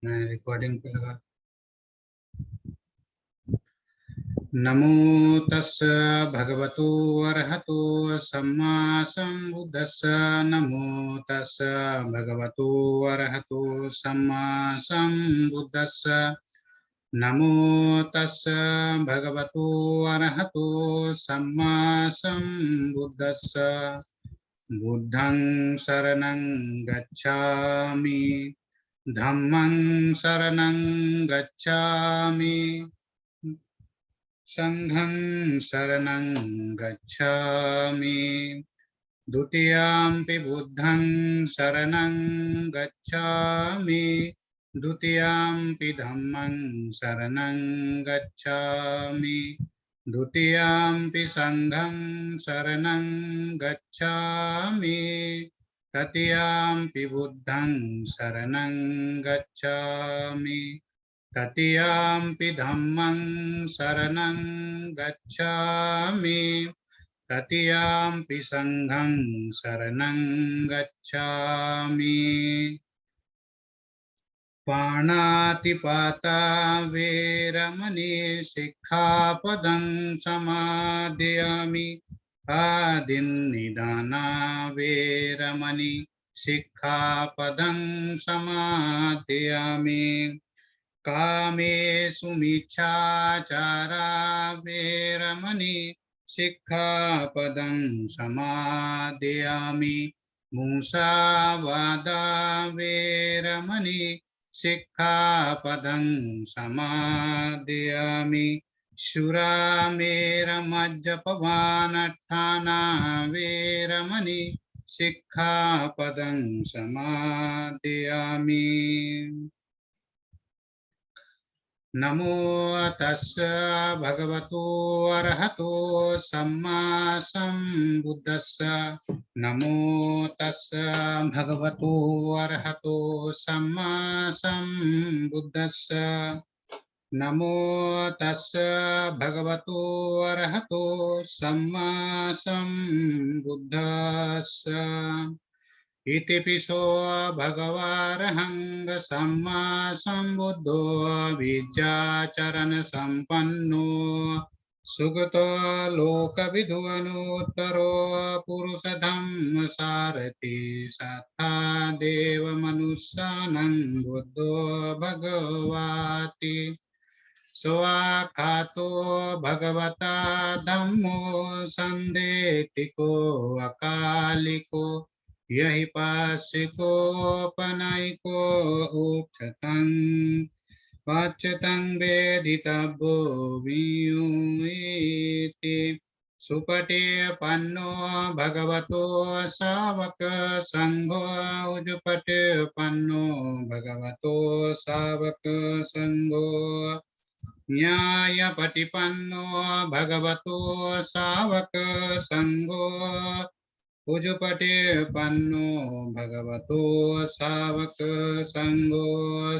मैं रिकॉर्डिंग पे लगा। नमो तस् भगवतो अरहतो सम्मा सम्बुद्धस्स। नमो तस् भगवतो अरहतो सम्मा सम्बुद्धस्स। नमो तस् भगवतो अरहतो सम्मा सम्बुद्धस्स। बुद्धं शरणं गच्छामि, धम्मं शरणं गच्छामि, संघं शरणं गच्छामि। द्वितीयंपि बुद्धं शरणं गच्छामि, द्वितीयंपि धम्मं शरणं गच्छामि, द्वितीयंपि संघं शरणं गच्छामि, तृतीयंपि बुद्धं शरणं गच्छामि, तृतीयंपि धम्मं शरणं गच्छामि, तृतीयंपि संघं शरणं गच्छामि। पाणातिपाता वेरमणि सिक्खापदं समादयामि। आदिन्निदाना वेरमणि सिक्खापदं समादयामि। कामेषु मिच्छाचारा वेरमणि सिक्खापदं समादयामि। मुसावादा वेरमणि सिक्खापदं समादयामि। शुरामेरमज्जपमानट्ठाना वेरमणि सिक्खापदं समादयामि। नमो तस्य भगवतो अरहतो सम्मा सम्बुद्धस्स। नमो तस्य भगवतो अरहतो सम्मा सम्बुद्धस्स। नमो तस्य भगवतो अरहतो सम्मा सम्बुद्धस्स। इतिपिसो भगवारहं सम्मा सम्बुद्धो विद्याचरण संपन्नो सुगतो लोकविदुअनुत्तरो पुरुषधम्म सारथि सत्ता देव मनुष्यानं बुद्धो भगवाति। स्वाखातो भगवता धम्मो संदेतिको अकालिको यहि पार्श्विकोपनयिको उच्चतं वाच्यतं वेदितव्यो वियुञ्जीति। सुपटिपन्नो भगवतो शावक संघो उजुपटिपन्नो भगवतो शावक संघो न्यायपटिपन्नो भगवतो शावक संघो उजुपटिपन्नो भगवतो शावक संघो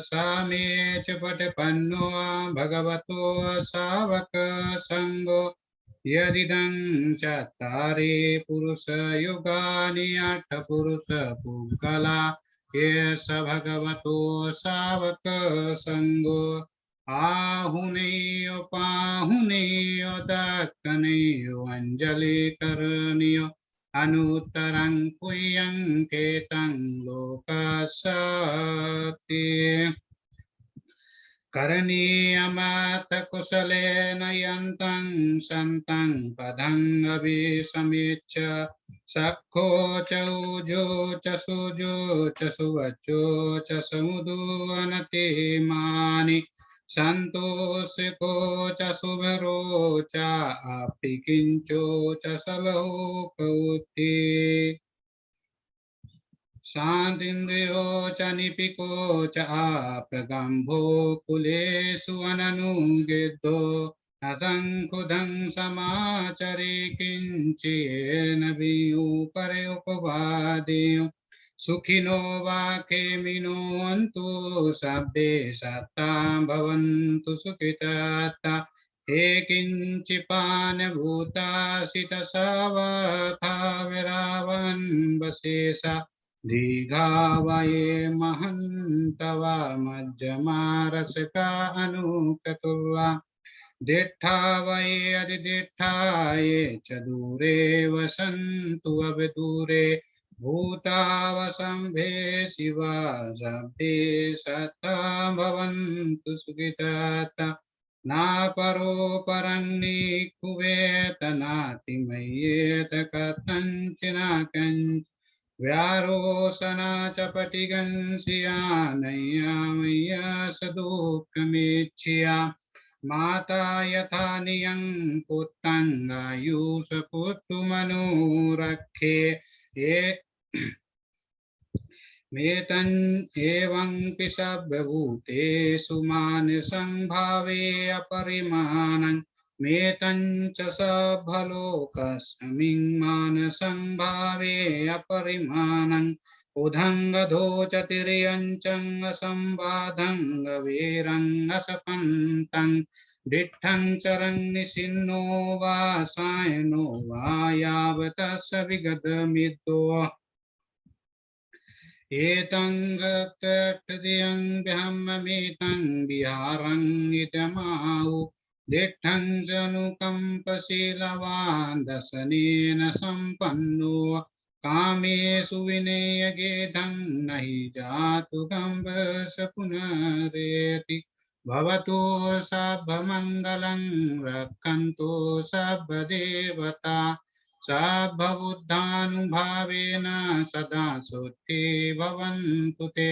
सामेच पटिपन्नो भगवतो शावक संघो यदिदं चत्वारि पुरुष युगानि अठ पुरुष पुङ्गला एष भगवतो शावक संघो आहुनेयो पाहुनेयो दक्षिणेयो अंजलिकरणीयो अनुत्तरं पुयं केतं लोकसति। करणीयमात कुशलेन यन्तं सन्तं पदं अभिसमीच्य सखो च उजो च सुजो च सुवचो च समुदो अनतिमानि सन्तोषिको च सुभरो च आप्तिकिञ्चो च सलोकौति। शान्तिन्द्रियो च निपिको च आपगम्भो कुलेषु अननुगिद्धो नतं खुदं समाचरे किञ्चेन वियुपरयुपवादेयो सुखिनो वा खेमिनो अन्तु शब्दे सत्तां भवन्तु सुखितात्ता हे किञ्चिपानभूतासितसवथा विरावन् वशेषा दीर्घावये महन्तवा मध्यमा रसका अनुकतुर्वा दिट्ठावये अधिदिट्ठाये च दूरे वसन्तु अवदूरे भूतावसम्भे शिवा शब्दे सत्ता भवन्तु सुखिताता नापरो परन्नि कुवेत नातिमय्येत कथञ्चिना कञ्च व्यारोसना च पटिगंसिया नय्या मय्या सदुःखमेच्छिया माता यथा नियं पुत्रंगायुष पुत्रमनुरक्षे ये मेतं एवं पिशव्यभूतेषु मानसं भावे अपरिमाणं मेतं च सभलोकस्मिन् मानसं भावे अपरिमाणं उदङ्गधोचतिर्यञ्चं असंबाधं गवीरं असपन्तं डिठं चरं निशिन्नो वा सायनो वा यावतस्य विगतमिद्दो एतं गतत्दियं ब्रह्ममेतं विहारं इदमाहु दिठं जनुकम्पशीलवान् दशनेन सम्पन्नो कामेषु विनयगेधं न हि जातु कम्बस पुनरेति भवतु सभमङ्गलं रक्षन्तु सभदेवता सभबुद्धानुभावेन सदा सुखी भवन्तु ते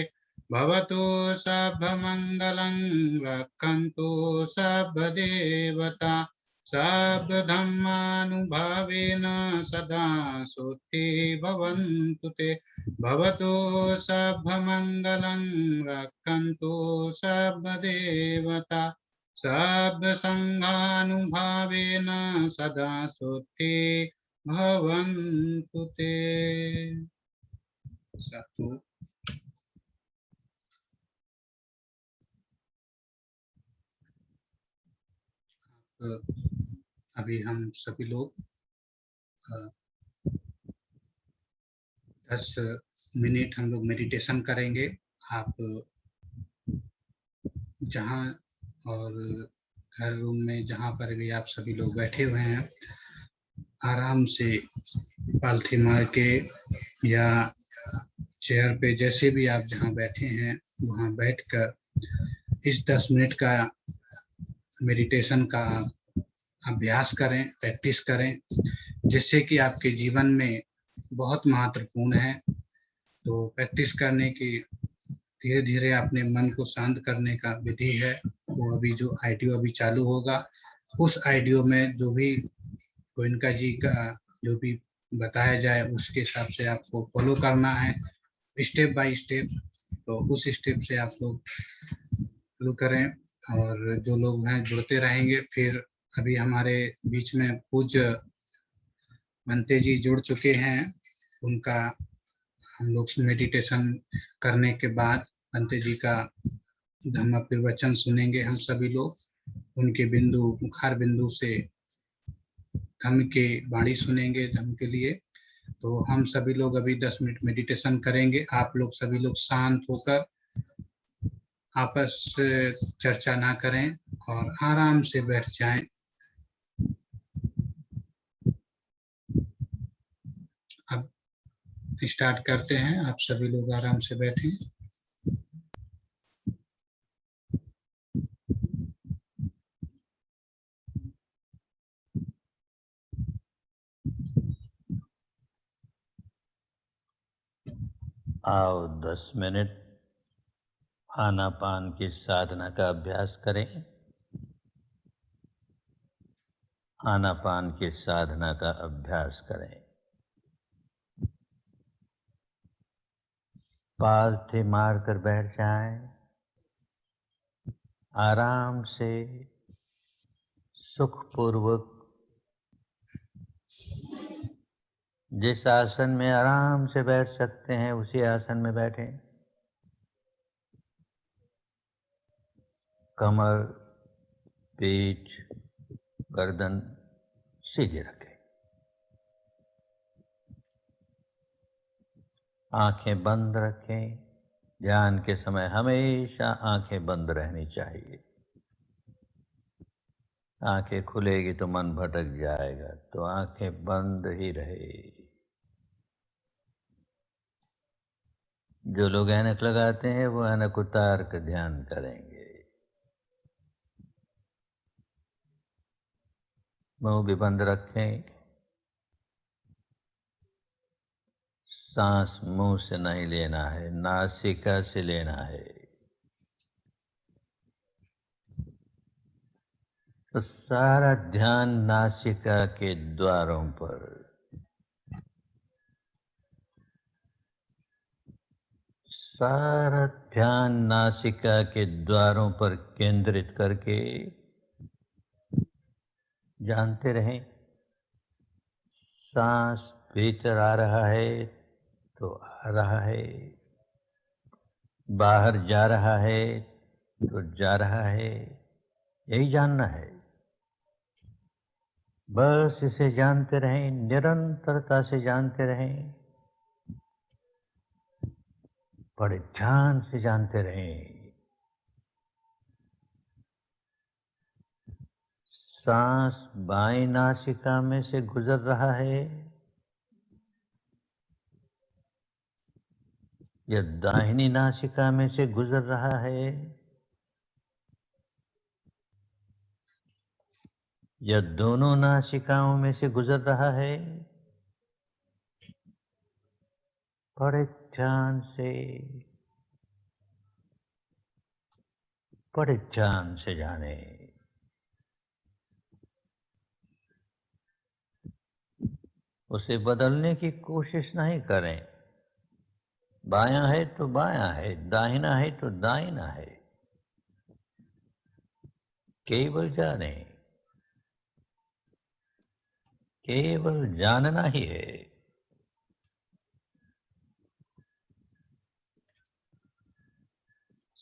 भवतु सभमङ्गलं रक्षन्तु सभदेवता सभधम्मानुभावेन सदा सुखी भवन्तु ते भवतु सभमङ्गलं रक्षन्तु सभदेवता सभसङ्घानुभावेन सदा सुखी भवन्तु ते। साधु। अभी हम सभी लोग 10 मिनट हम लोग मेडिटेशन करेंगे। आप जहाँ और हर रूम में जहाँ पर भी आप सभी लोग बैठे हुए हैं, आराम से पालथी मार के या चेयर पे जैसे भी आप जहाँ बैठे हैं वहाँ बैठकर इस 10 मिनट का मेडिटेशन का अभ्यास करें, प्रैक्टिस करें, जिससे कि आपके जीवन में बहुत महत्वपूर्ण है। तो प्रैक्टिस करने की धीरे धीरे अपने मन को शांत करने का विधि है। वो अभी जो ऑडियो अभी चालू होगा, उस ऑडियो में जो भी गोयनका जी का जो भी बताया जाए उसके हिसाब से आपको फॉलो करना है, स्टेप बाय स्टेप। तो उस स्टेप से आप लोग फॉलो करें और जो लोग हैं जुड़ते रहेंगे। फिर अभी हमारे बीच में पूज्य बनते जी जुड़ चुके हैं, उनका हम लोग मेडिटेशन करने के बाद बनते जी का धम्म प्रवचन सुनेंगे। हम सभी लोग उनके बिंदु मुखार बिंदु से धम्म के वाणी सुनेंगे धम्म के लिए। तो हम सभी लोग अभी 10 मिनट मेडिटेशन करेंगे। आप लोग सभी लोग शांत होकर आपस चर्चा ना करें और आराम से बैठ जाएं। अब स्टार्ट करते हैं। आप सभी लोग आराम से बैठें। आओ 10 मिनट आनापान की साधना का अभ्यास करें। आनापान की साधना का अभ्यास करें। पालथी मारकर बैठ जाएं। आराम से सुखपूर्वक जिस आसन में आराम से बैठ सकते हैं उसी आसन में बैठें। कमर, पीठ, गर्दन सीधे रखें। आंखें बंद रखें। ध्यान के समय हमेशा आंखें बंद रहनी चाहिए। आंखें खुलेगी तो मन भटक जाएगा, तो आंखें बंद ही रहे। जो लोग ऐनक लगाते हैं वो ऐनक उतार कर ध्यान करेंगे। मुंह भी बंद रखें। सांस मुंह से नहीं लेना है, नासिका से लेना है। तो सारा ध्यान नासिका के द्वारों पर, सारा ध्यान नासिका के द्वारों पर केंद्रित करके जानते रहें। सांस भीतर आ रहा है तो आ रहा है, बाहर जा रहा है तो जा रहा है, यही जानना है। बस इसे जानते रहें, निरंतरता से जानते रहें, बड़े ध्यान से जानते रहें। सांस बाईं नासिका में से गुजर रहा है या दाहिनी नासिका में से गुजर रहा है, या दोनों नासिकाओं में से गुजर रहा है, बड़े ध्यान से, बड़े ध्यान से जाने। उसे बदलने की कोशिश नहीं करें। बायां है तो बायां है, दाहिना है तो दाहिना है, केवल जाने, केवल जानना ही है।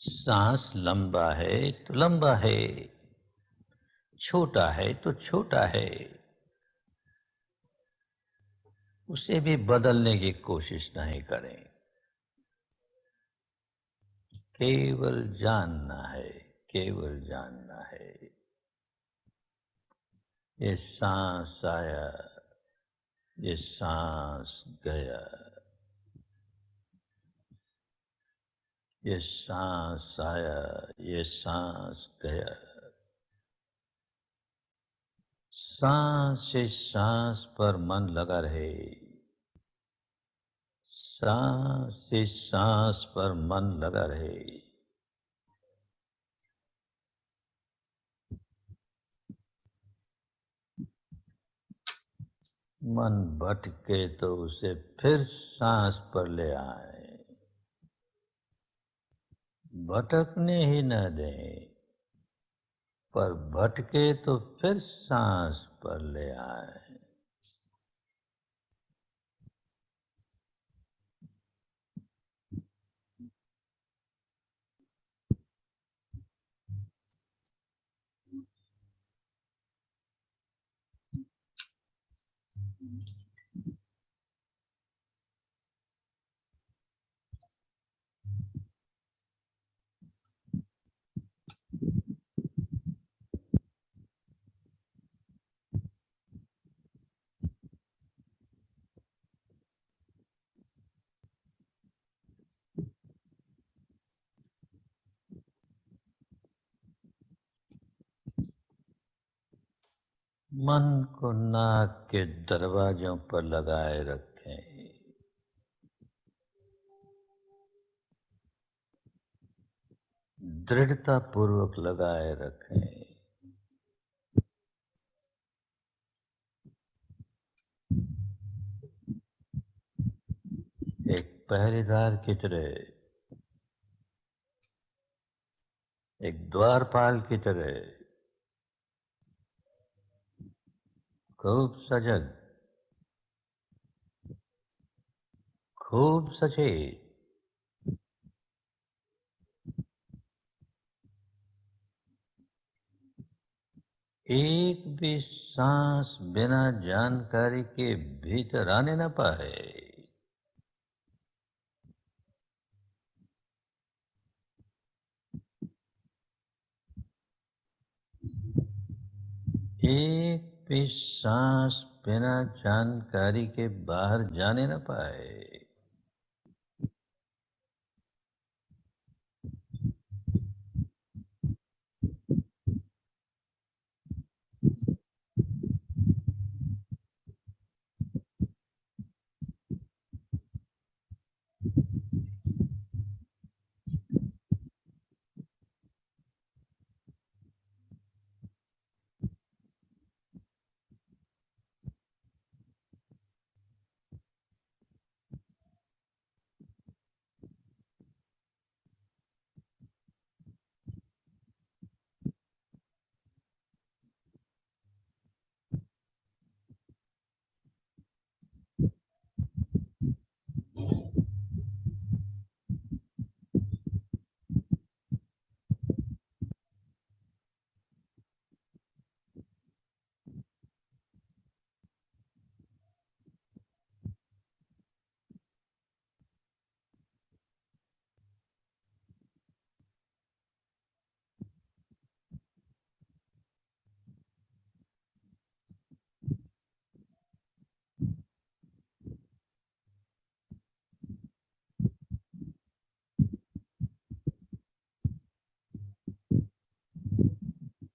सांस लंबा है तो लंबा है, छोटा है तो छोटा है, उसे भी बदलने की कोशिश नहीं करें। केवल जानना है, केवल जानना है। ये सांस आया, ये सांस गया, ये सांस आया, ये सांस गया। सांस से सांस पर मन लगा रहे, सांस से सांस पर मन लगा रहे। मन भटके तो उसे फिर सांस पर ले आए, भटकने ही न दें, पर भटके तो फिर सांस पर ले आए। मन को नाक के दरवाजों पर लगाए रखें। दृढ़ता पूर्वक लगाए रखें। एक पहरेदार की तरह, एक द्वारपाल की तरह, खूब सजग, खूब सचेत, एक भी सांस बिना जानकारी के भीतर आने न पाए। एक भी सांस बिना जानकारी के बाहर जाने न पाए।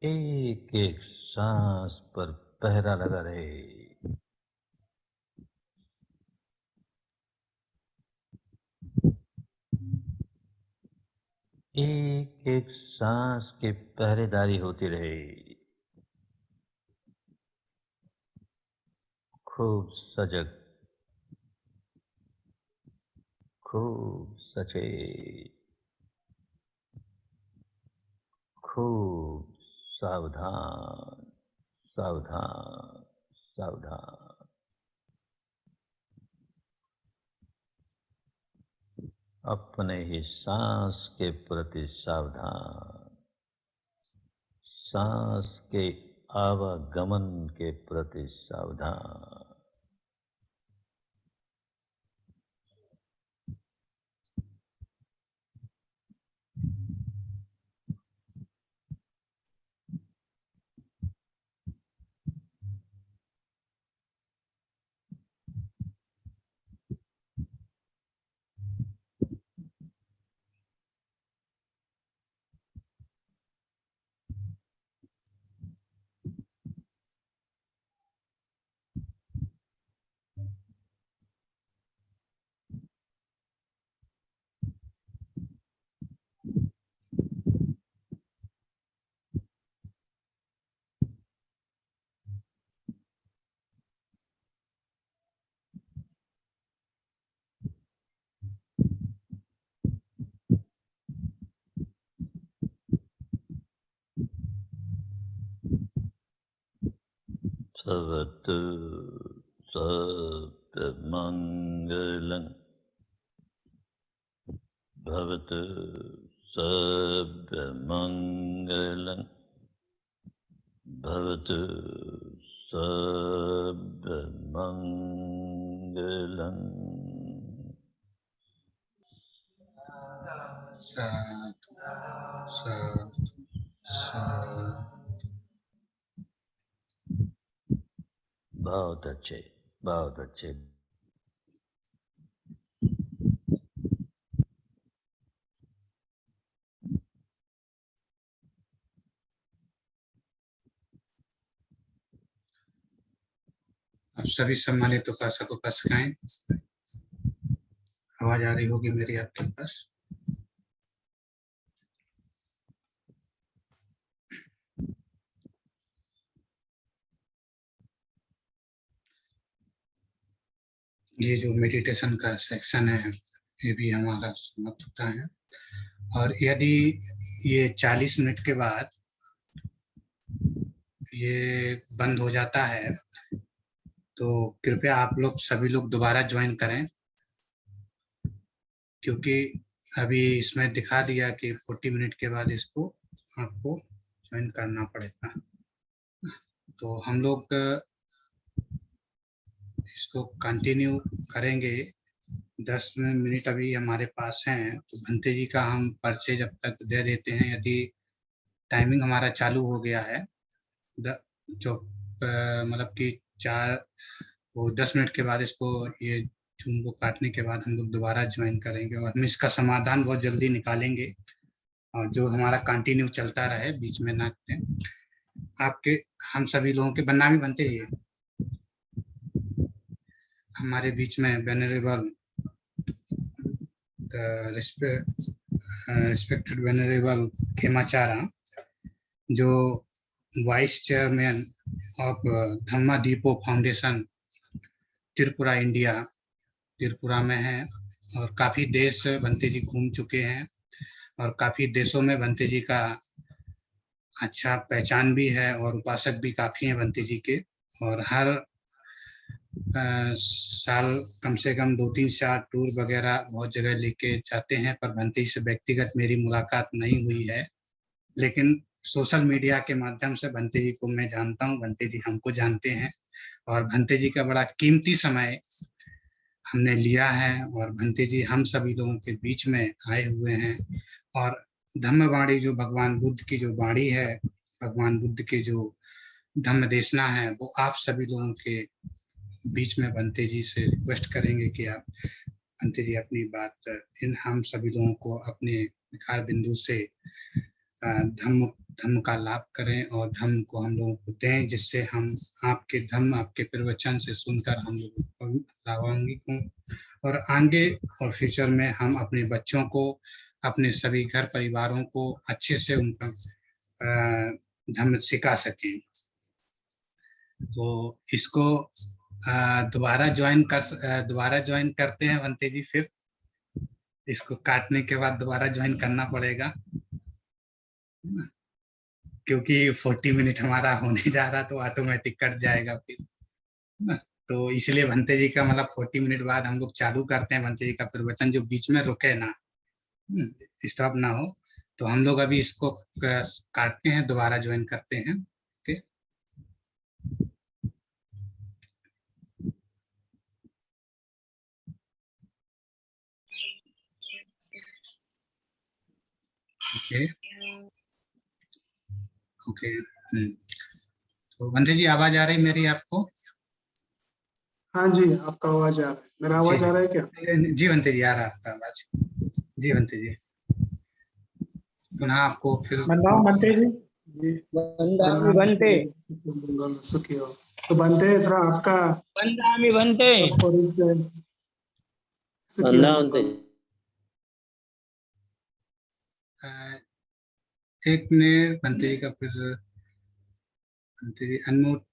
एक एक सांस पर पहरा लगा रहे। एक एक सांस की पहरेदारी होती रहे। खूब सजग, खूब सचेत, खूब सावधान, सावधान, सावधान। अपने ही सांस के प्रति सावधान, सांस के आवागमन के प्रति सावधान। सर्वत्र सर्वमङ्गलं भवतु, सर्वमङ्गलं भवतु, सर्वमङ्गलम्। साधु साधु साधु। बहुत अच्छे, बहुत अच्छे। आप सभी सम्मानित उपासक उपासिकाएं, आवाज आ रही होगी मेरी आपके पास। ये जो मेडिटेशन का सेक्शन है ये भी हमारा समाप्त होता है। और यदि ये 40 मिनट के बाद ये बंद हो जाता है तो कृपया आप लोग सभी लोग दोबारा ज्वाइन करें, क्योंकि अभी इसमें दिखा दिया कि 40 मिनट के बाद इसको आपको ज्वाइन करना पड़ेगा। तो हम लोग इसको कंटिन्यू करेंगे। 10 मिनट अभी हमारे पास हैं, तो भंते जी का हम परिचय जब तक दे देते हैं। यदि टाइमिंग हमारा चालू हो गया है जो मतलब कि 10 मिनट के बाद इसको, ये जूम को काटने के बाद हम लोग दोबारा ज्वाइन करेंगे और हम इसका समाधान बहुत जल्दी निकालेंगे, और जो हमारा कंटिन्यू चलता रहे, बीच में ना करें। आपके, हम सभी लोगों के बनना भी बनते ही है। हमारे बीच में वेनरेबल रिस्पेक्टेड वेनरेबल खेमाचारा, जो वाइस चेयरमैन ऑफ धम्मा दीपो फाउंडेशन त्रिपुरा इंडिया, त्रिपुरा में है, और काफ़ी देश बंते जी घूम चुके हैं, और काफ़ी देशों में बंते जी का अच्छा पहचान भी है, और उपासक भी काफ़ी हैं बंते जी के, और हर साल कम से कम 2-3 टूर वगैरह बहुत जगह लेके जाते हैं, पर बंते जी से व्यक्तिगत मेरी मुलाकात नहीं हुई है, लेकिन सोशल मीडिया के माध्यम से बंते जी को मैं जानता हूँ, बंते जी हमको जानते हैं, और बंते जी का बड़ा कीमती समय हमने लिया है, और बंते जी हम सभी लोगों के बीच में आए हुए हैं, और धम्मवाणी जो भगवान बुद्ध की जो वाणी है, भगवान बुद्ध के जो धम्म देशना है, वो आप सभी लोगों के बीच में बंते जी से रिक्वेस्ट करेंगे कि आप, बंते जी, अपनी बात इन हम सभी लोगों को अपने विकार बिंदु से धम्म धम्म का लाभ करें, और धम्म को हम लोगों को दें, जिससे हम आपके धम्म, आपके प्रवचन से सुनकर हम लोग लाभान्वित हों, और आगे और फ्यूचर में हम अपने बच्चों को, अपने सभी घर परिवारों को अच्छे से उनका धम्म सिखा सकें। तो इसको दोबारा ज्वाइन करते हैं बंते जी, फिर इसको काटने के बाद दोबारा ज्वाइन करना पड़ेगा, क्योंकि 40 मिनट हमारा होने जा रहा, तो ऑटोमेटिक कट जाएगा फिर ना। तो इसलिए भंते जी का मतलब 40 मिनट बाद हम लोग चालू करते हैं भंते जी का प्रवचन, जो बीच में रुके ना, स्टॉप ना हो। तो हम लोग अभी इसको काटते हैं, दोबारा ज्वाइन करते हैं। ओके। ओके। ओके। तो भंते जी, आवाज आ रही मेरी आपको? हाँ जी, आपका आवाज आ रहा है। मेरा जी आवाज जी आ रहा है क्या? जी बनते जी, आ रहा है आपका आवाज। जी बनते जी, पुनः आपको फिर बताओ बनते जी। जी, वन्दामि भन्ते सुखी हो। तो बनते थोड़ा आपका वन्दामि भन्ते परिचय। सुखी हो वंदे अ, एक मिनट बनते जी का, फिर बनते जी अनमोट।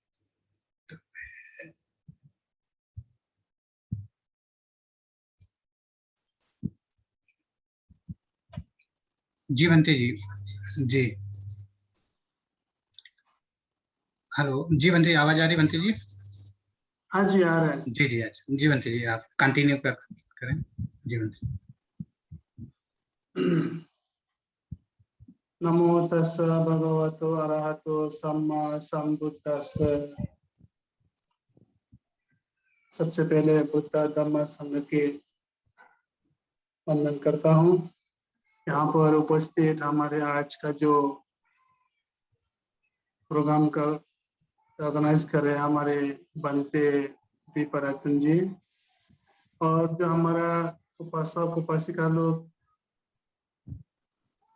जी बनते जी। जी हेलो, जी बनते जी, आवाज आ रही बनते जी? हाँ जी, आ रहा है। जी जी, अच्छा जी बनते जी, आप कंटिन्यू करें। जी बनते जी। नमो तस् भगवतो अरहतो सम्मा सम्बुद्धस्स। सबसे पहले बुद्ध धम्म संघ के वंदन करता हूँ। यहाँ पर उपस्थित हमारे आज का जो प्रोग्राम का ऑर्गेनाइज कर रहे हैं हमारे बनते दीपराजन जी, और जो हमारा उपासक उपासिका लोग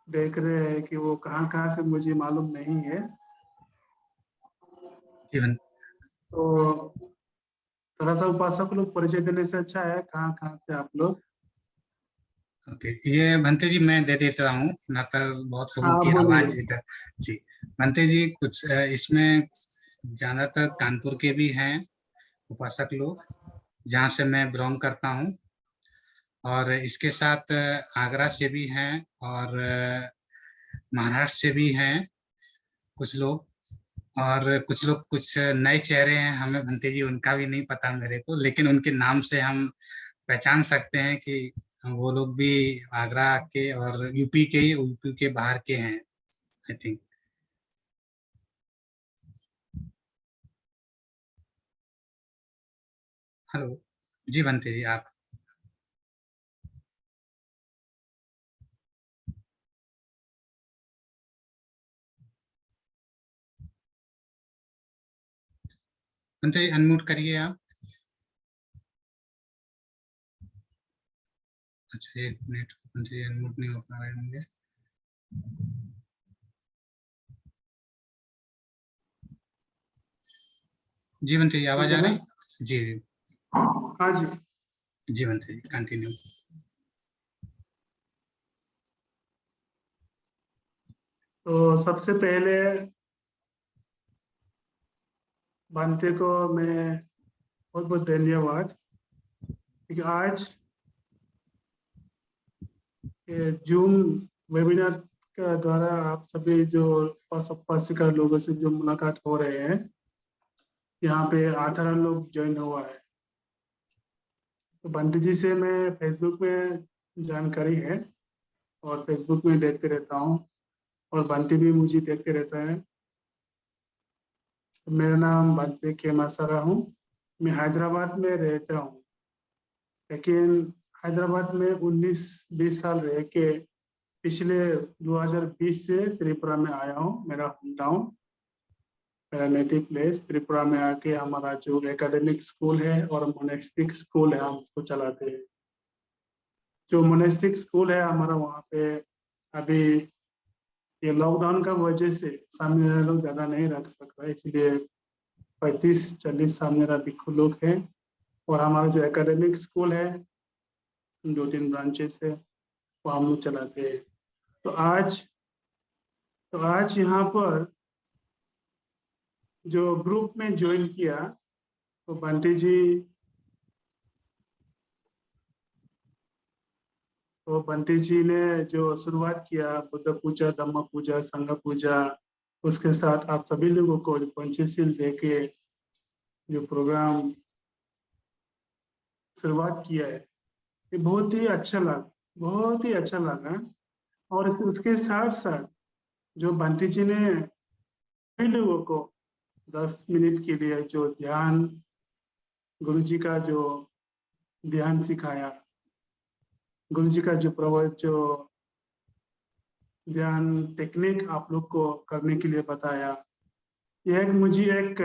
देख रहे हैं कि वो कहाँ कहाँ से, मुझे मालूम नहीं है। जी बन तो थोड़ा सा उपासक लोग परिचय देने से अच्छा है, कहाँ कहाँ से आप लोग। ओके, ये बनते जी मैं दे देता हूँ ना, तो बहुत लोगों हाँ की बोलिए। आवाज इधर। जी बनते जी, कुछ इसमें ज्यादातर कानपुर के भी हैं उपासक लोग, जहाँ से मैं बिलोंग करता हूँ, और इसके साथ आगरा से भी हैं, और महाराष्ट्र से भी हैं कुछ लोग, और कुछ लोग, कुछ नए चेहरे हैं, हमें भंते जी उनका भी नहीं पता मेरे को, लेकिन उनके नाम से हम पहचान सकते हैं कि वो लोग भी आगरा के और यूपी के बाहर के हैं, आई थिंक। हेलो, जी भंते जी, आप बंते जी अनम्यूट करिए आप। अच्छा, 1 मिनट, बंते जी अनम्यूट नहीं हो पा रहे होंगे। जी बंते जी, आवाज आ रही? जी हाँ जी। जी बंते जी कंटिन्यू। तो सबसे पहले बनते को मैं बहुत बहुत धन्यवाद, क्योंकि आज जूम वेबिनार के द्वारा आप सभी जो उपासिका लोगों से जो मुलाकात हो रहे हैं, यहाँ पे 18 लोग ज्वाइन हुआ है। तो बंटी जी से मैं फेसबुक में जानकारी है और फेसबुक में देखते रहता हूँ, और बंटी भी मुझे देखते रहता है। तो मेरा नाम बंटी खेमासारा हूँ। मैं हैदराबाद में रहता हूँ, लेकिन हैदराबाद में 19-20 साल रह के पिछले 2020 से त्रिपुरा में आया हूँ। मेरा होम टाउन, मेरा नेटिव प्लेस त्रिपुरा में आके हमारा जो एकेडमिक स्कूल है और मोनेस्टिक स्कूल है, हम उसको चलाते हैं। जो मोनेस्टिक स्कूल है हमारा, वहाँ पे अभी ये लॉकडाउन का वजह से सामने वाले लोग ज़्यादा नहीं रख सकता, इसलिए 35-40 सामने वाले लोग हैं। और हमारा जो एकेडमिक स्कूल है, 2-3 ब्रांचेस है, वो हम लोग चलाते हैं। तो आज यहाँ पर जो ग्रुप में ज्वाइन किया, तो बंटी जी, तो बंटी जी ने जो शुरुआत किया बुद्ध पूजा, धम्म पूजा, संघ पूजा, उसके साथ आप सभी लोगों को पंचशील देके जो प्रोग्राम शुरुआत किया है, ये बहुत ही अच्छा लगा, बहुत ही अच्छा लगा। और उसके साथ साथ जो बंटी जी ने सभी लोगों को 10 मिनट के लिए जो ध्यान, गुरु जी का जो ध्यान सिखाया, गुरु जी का जो ध्यान टेक्निक आप लोग को करने के लिए बताया, यह मुझे एक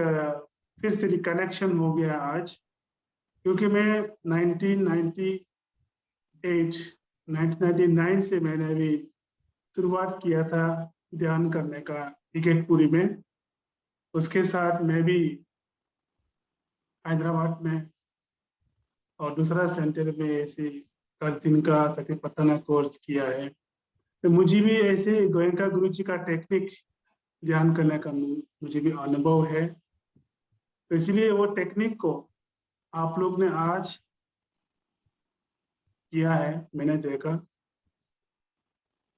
फिर से कनेक्शन हो गया आज। क्योंकि मैं 1999 से मैंने भी शुरुआत किया था ध्यान करने का इगतपुरी में। उसके साथ मैं भी हैदराबाद में और दूसरा सेंटर में ऐसे कल्चिन का सतीपट्टना कोर्स किया है। तो मुझे भी ऐसे गोयंका गुरु जी का टेक्निक ध्यान करने का मुझे भी अनुभव है। तो इसलिए वो टेक्निक को आप लोग ने आज किया है, मैंने देखा,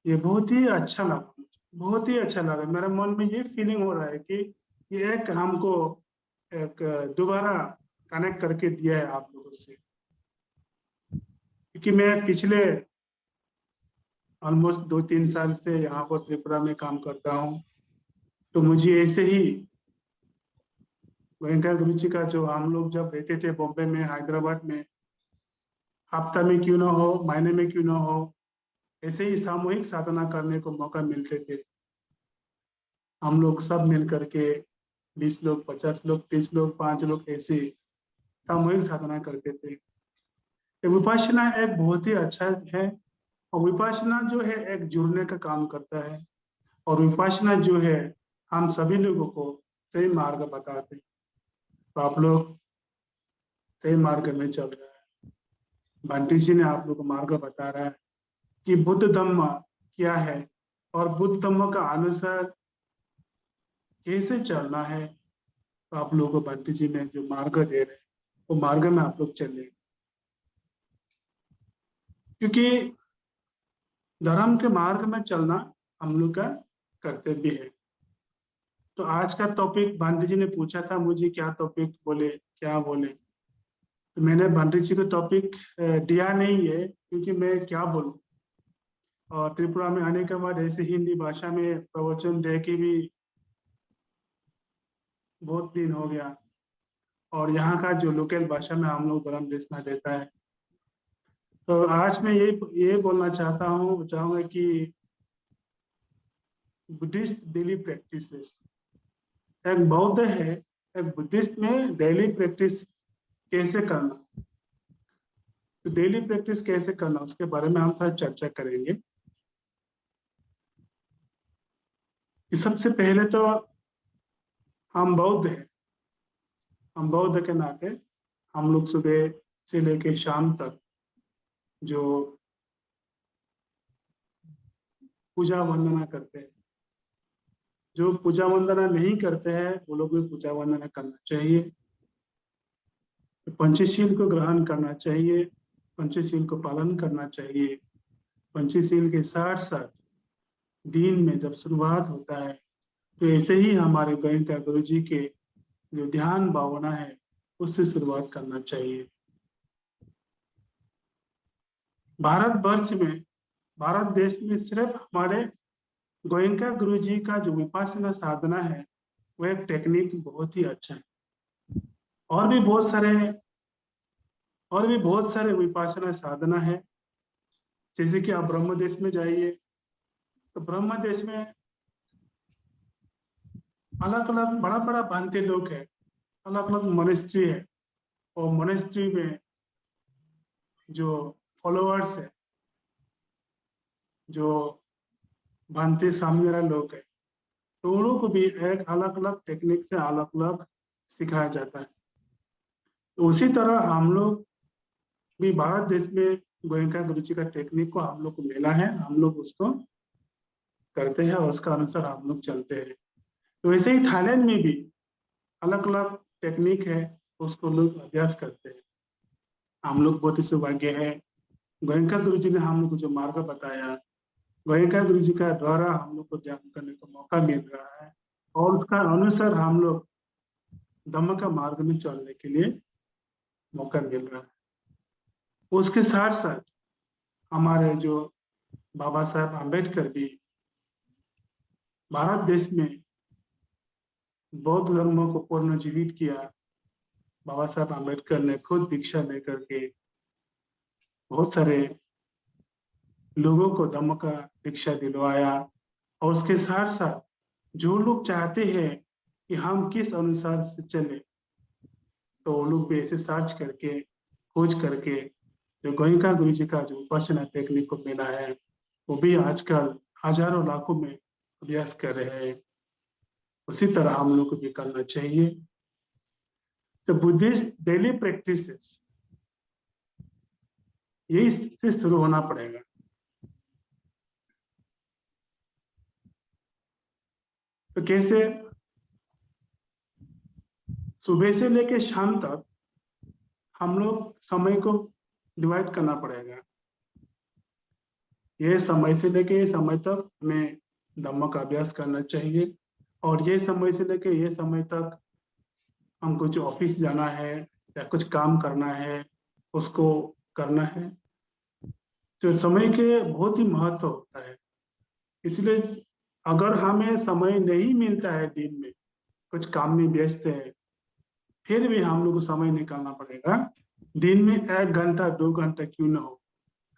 ये बहुत ही अच्छा लगा, बहुत ही अच्छा लगा। मेरे मन में ये फीलिंग हो रहा है कि ये एक हमको एक दोबारा कनेक्ट करके दिया है आप लोगों से। क्योंकि मैं पिछले ऑलमोस्ट 2-3 साल से यहाँ पर त्रिपुरा में काम करता हूँ, तो मुझे ऐसे ही गोयंका गुरु जी का जो हम लोग जब रहते थे बॉम्बे में, हैदराबाद में, हफ्ता में क्यों ना हो, महीने में क्यों ना हो, ऐसे ही सामूहिक साधना करने को मौका मिलते थे। हम लोग सब मिल करके 20 लोग, 50 लोग, 30 लोग, 5 लोग ऐसे सामूहिक साधना करते थे। तो विपश्यना एक बहुत ही अच्छा है, और विपश्यना जो है एक जुड़ने का काम करता है, और विपश्यना जो है हम सभी लोगों को सही मार्ग बताते हैं। तो आप लोग सही मार्ग में चल रहे हैं। बंटी जी ने आप लोग को मार्ग बता रहा है कि बुद्ध धम्म क्या है और बुद्ध धम्म का अनुसार कैसे चलना है। तो आप लोगों को बंटी जी ने जो मार्ग दे रहे हैं, वो मार्ग में आप लोग चले, क्योंकि धर्म के मार्ग में चलना हम लोग का कर्तव्य है। तो आज का टॉपिक बंटी जी ने पूछा था मुझे, क्या टॉपिक बोले, क्या बोले, तो मैंने बंटी जी को टॉपिक दिया नहीं है, क्योंकि मैं क्या बोलूं। और त्रिपुरा में आने के बाद ऐसे हिंदी भाषा में प्रवचन दे के भी बहुत दिन हो गया, और यहाँ का जो लोकल भाषा में हम लोग ब्रह्म देशना देता है। तो आज मैं ये बोलना चाहूँगा कि बुद्धिस्ट डेली प्रैक्टिसेस, एक बौद्ध है एक बुद्धिस्ट में डेली प्रैक्टिस कैसे करना, तो डेली प्रैक्टिस कैसे करना उसके बारे में हम थोड़ा चर्चा करेंगे। कि सबसे पहले तो हम बौद्ध हैं, हम बौद्ध के नाते हम लोग सुबह से लेकर शाम तक जो पूजा वंदना करते हैं, जो पूजा वंदना नहीं करते हैं वो लोग भी पूजा वंदना करना चाहिए, पंचशील को ग्रहण करना चाहिए, पंचशील को पालन करना चाहिए। पंचशील के साथ साथ दिन में जब शुरुआत होता है तो ऐसे ही हमारे गोयनका गुरु जी के जो ध्यान भावना है उससे शुरुआत करना चाहिए। भारतवर्ष में, भारत देश में सिर्फ हमारे गोयनका गुरु जी का जो विपासना साधना है वो एक टेक्निक बहुत ही अच्छा है। और भी बहुत सारे विपासना साधना है। जैसे कि आप ब्रह्म देश में जाइए तो ब्रह्म देश में अलग अलग बड़ा बड़ा भांति लोग है, अलग अलग मोनेस्ट्री है, और मोनेस्ट्री में जो फॉलोअर्स है, जो भांति सामने लोग है, तो उन लोगों को भी एक अलग अलग टेक्निक से अलग अलग सिखाया जाता है। तो उसी तरह हम लोग भी भारत देश में गोयनका गुरु जी का टेक्निक को हम लोग को मिला है, हम लोग उसको करते हैं और उसका अनुसार हम लोग चलते हैं। तो वैसे ही थाईलैंड में भी अलग अलग टेक्निक है, उसको लोग अभ्यास करते हैं। हम लोग बहुत ही सौभाग्य है, गोयनका गुरु जी ने हम लोग को जो मार्ग बताया, गोयनका गुरु जी का द्वारा हम लोग को ध्यान करने का मौका मिल रहा है, और उसका अनुसार हम लोग धम्म का मार्ग में चलने के लिए मौका मिल रहा है। उसके साथ साथ हमारे जो बाबा साहब आम्बेडकर भी भारत देश में बौद्ध धर्मों को पुनर्जीवित किया। बाबा साहब आम्बेडकर ने खुद दीक्षा लेकर के बहुत सारे लोगों को धम्म का दीक्षा दिलवाया, और उसके साथ साथ जो लोग चाहते हैं कि हम किस अनुसार से चले, तो वो लोग भी ऐसे सर्च करके खोज करके जो गोयनका गुरु जी का जो विपश्यना टेक्निक को मिला है वो भी आजकल हजारों लाखों में अभ्यास कर रहे हैं। उसी तरह हम लोग को भी करना चाहिए। तो बुद्धिस्ट डेली प्रैक्टिसेस यही से शुरू होना पड़ेगा। तो कैसे? सुबह से लेकर शाम तक हम लोग समय को डिवाइड करना पड़ेगा। ये समय से लेके ये समय तक हमें धम्म का अभ्यास करना चाहिए, और ये समय से लेके ये समय तक हमको जो ऑफिस जाना है या कुछ काम करना है उसको करना है। तो समय के बहुत ही महत्व होता है, इसलिए अगर हमें समय नहीं मिलता है, दिन में कुछ काम में व्यस्त है, फिर भी हम लोग को समय निकालना पड़ेगा। दिन में 1 घंटा 2 घंटा क्यों ना हो,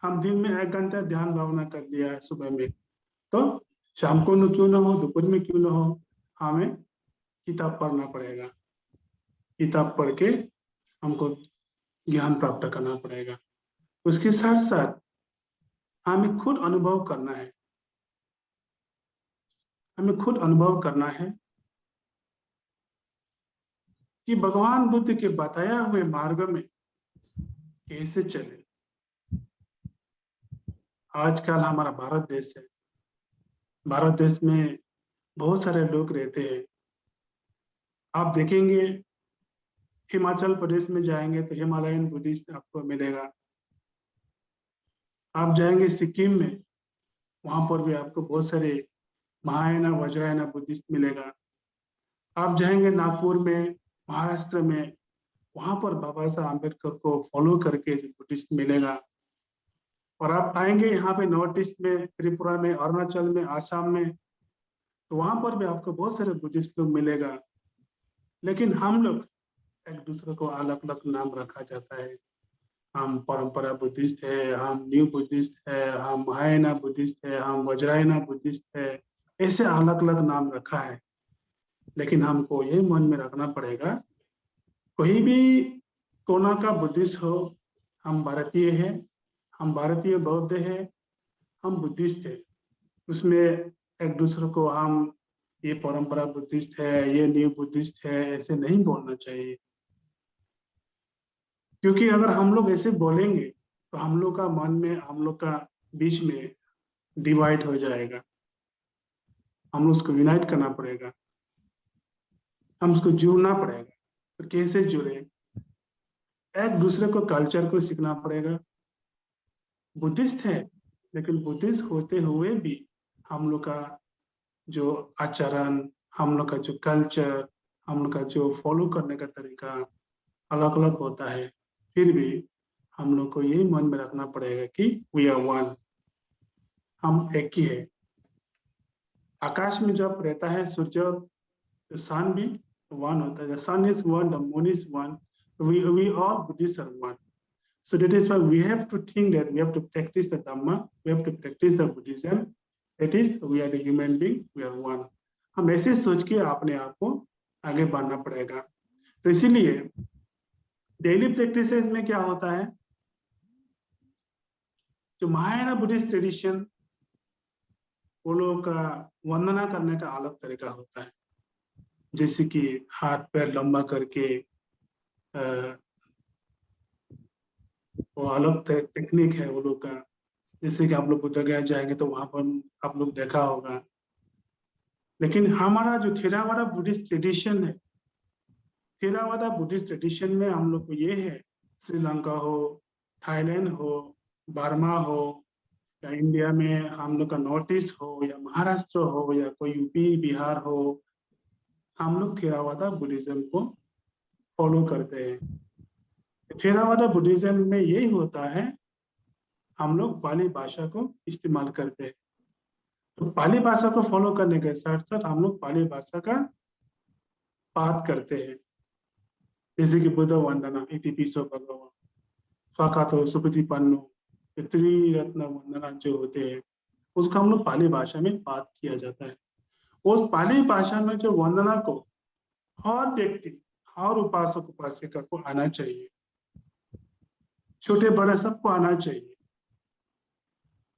हम दिन में 1 घंटा ध्यान भावना कर लिया है सुबह में, तो शाम को न क्यों ना हो, दोपहर में क्यों ना हो, हमें किताब पढ़ना पड़ेगा। किताब पढ़ के हमको ज्ञान प्राप्त करना पड़ेगा। उसके साथ साथ हमें खुद अनुभव करना है, हमें खुद अनुभव करना है कि भगवान बुद्ध के बताया हुए मार्ग में कैसे चले। आजकल हमारा भारत देश है, भारत देश में बहुत सारे लोग रहते हैं। आप देखेंगे हिमाचल प्रदेश में जाएंगे तो हिमालयन बुद्धिस्ट आपको मिलेगा। आप जाएंगे सिक्किम में, वहां पर भी आपको बहुत सारे महायाना वज्रायना बुद्धिस्ट मिलेगा। आप जाएंगे नागपुर में, महाराष्ट्र में, वहां पर बाबा साहब आम्बेडकर को फॉलो करके जो बुद्धिस्ट मिलेगा। और आप आएंगे यहाँ पे नॉर्थ ईस्ट में, त्रिपुरा में, अरुणाचल में, आसाम में, तो वहां पर भी आपको बहुत सारे बुद्धिस्ट लोग मिलेगा। लेकिन हम लोग एक दूसरे को अलग अलग नाम रखा जाता है। हम परंपरा बुद्धिस्ट है, हम न्यू बुद्धिस्ट है, हम महायाना बुद्धिस्ट है, हम वज्रायना बुद्धिस्ट है, ऐसे अलग अलग नाम रखा है। लेकिन हमको ये मन में रखना पड़ेगा, कोई भी कोना का बुद्धिस्ट हो, हम भारतीय हैं, हम भारतीय बौद्ध हैं, हम बुद्धिस्ट हैं, उसमें एक दूसरे को हम ये परंपरा बुद्धिस्ट है, ये न्यू बुद्धिस्ट है, ऐसे नहीं बोलना चाहिए। क्योंकि अगर हम लोग ऐसे बोलेंगे तो हम लोग का मन में, हम लोग का बीच में डिवाइड हो जाएगा। हम लोग उसको यूनाइट करना पड़ेगा, हम उसको जुड़ना पड़ेगा। तो कैसे जुड़े? एक दूसरे को कल्चर को सीखना पड़ेगा। बुद्धिस्ट है, लेकिन बुद्धिस्ट होते हुए भी हम लोग का जो आचरण, हम लोग का जो कल्चर, हम लोग का जो फॉलो करने का तरीका अलग अलग होता है। फिर भी हम लोग को यही मन में रखना पड़ेगा कि वी आर वन, हम एक ही है। आकाश में जब रहता है सूर्य, तो सन भी वन होता है। The sun is one, the moon is one, we all Buddhists are one. So that is why we have to think that we have to practice the Dhamma, we have to practice the Buddhism. That is, we are the human being, we are one. हम ऐसे सोच के अपने आप को आगे बढ़ना पड़ेगा। तो इसीलिए डेली प्रैक्टिसेस में क्या होता है, जो महायाना बुद्धिस्ट ट्रेडिशन, वो लोगों का वंदना करने का अलग तरीका होता है। जैसे कि हाथ पैर लंबा करके, वो अलग टेक्निक है वो लोग का। जैसे कि आप लोग बुद्ध गया जाएंगे तो वहां पर आप लोग देखा होगा। लेकिन हमारा जो थेरावादा बुद्धिस्ट ट्रेडिशन है, थेरावादा बुद्धिस्ट ट्रेडिशन में हम लोग को ये है, श्रीलंका हो, थाईलैंड हो, बर्मा हो, या इंडिया में हम लोग का नॉर्थ ईस्ट हो, या महाराष्ट्र हो, या कोई यूपी बिहार हो, हम लोग थेरावादा बुद्धिज्म को फॉलो करते हैं। थेरावादा बुद्धिज्म में यही होता है, हम लोग पाली भाषा को इस्तेमाल करते हैं। तो पाली भाषा को फॉलो करने के साथ साथ हम लोग पाली भाषा का बात करते हैं। जैसे कि बुद्ध वंदना, इतिपिसो भगवान, स्वाकातो सुपतिपन्नो, त्रिरत्न वंदना जो होते हैं, उसको हम लोग पाली भाषा में बात किया जाता है। उस पाली भाषा में जो वंदना को हर व्यक्ति, हर उपासक उपासिका को आना चाहिए, छोटे बड़े सबको आना चाहिए।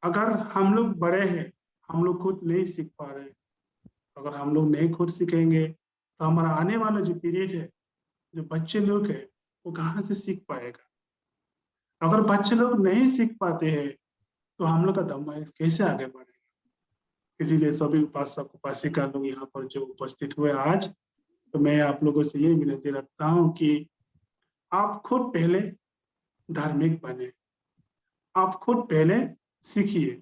अगर हम लोग बड़े हैं, हम लोग खुद नहीं सीख पा रहे, अगर हम लोग नहीं खुद सीखेंगे तो हमारा आने वाला जो पीरियड है, जो बच्चे लोग है, वो कहाँ से सीख पाएगा। अगर बच्चे लोग नहीं सीख पाते हैं तो हम लोग का धम्मा कैसे आगे बढ़ेगा। इसीलिए सभी उपासक उपासिका लोग यहाँ पर जो उपस्थित हुए आज, तो मैं आप लोगों से ये विनती रखता हूँ कि आप खुद पहले धार्मिक बने, आप खुद पहले सीखिए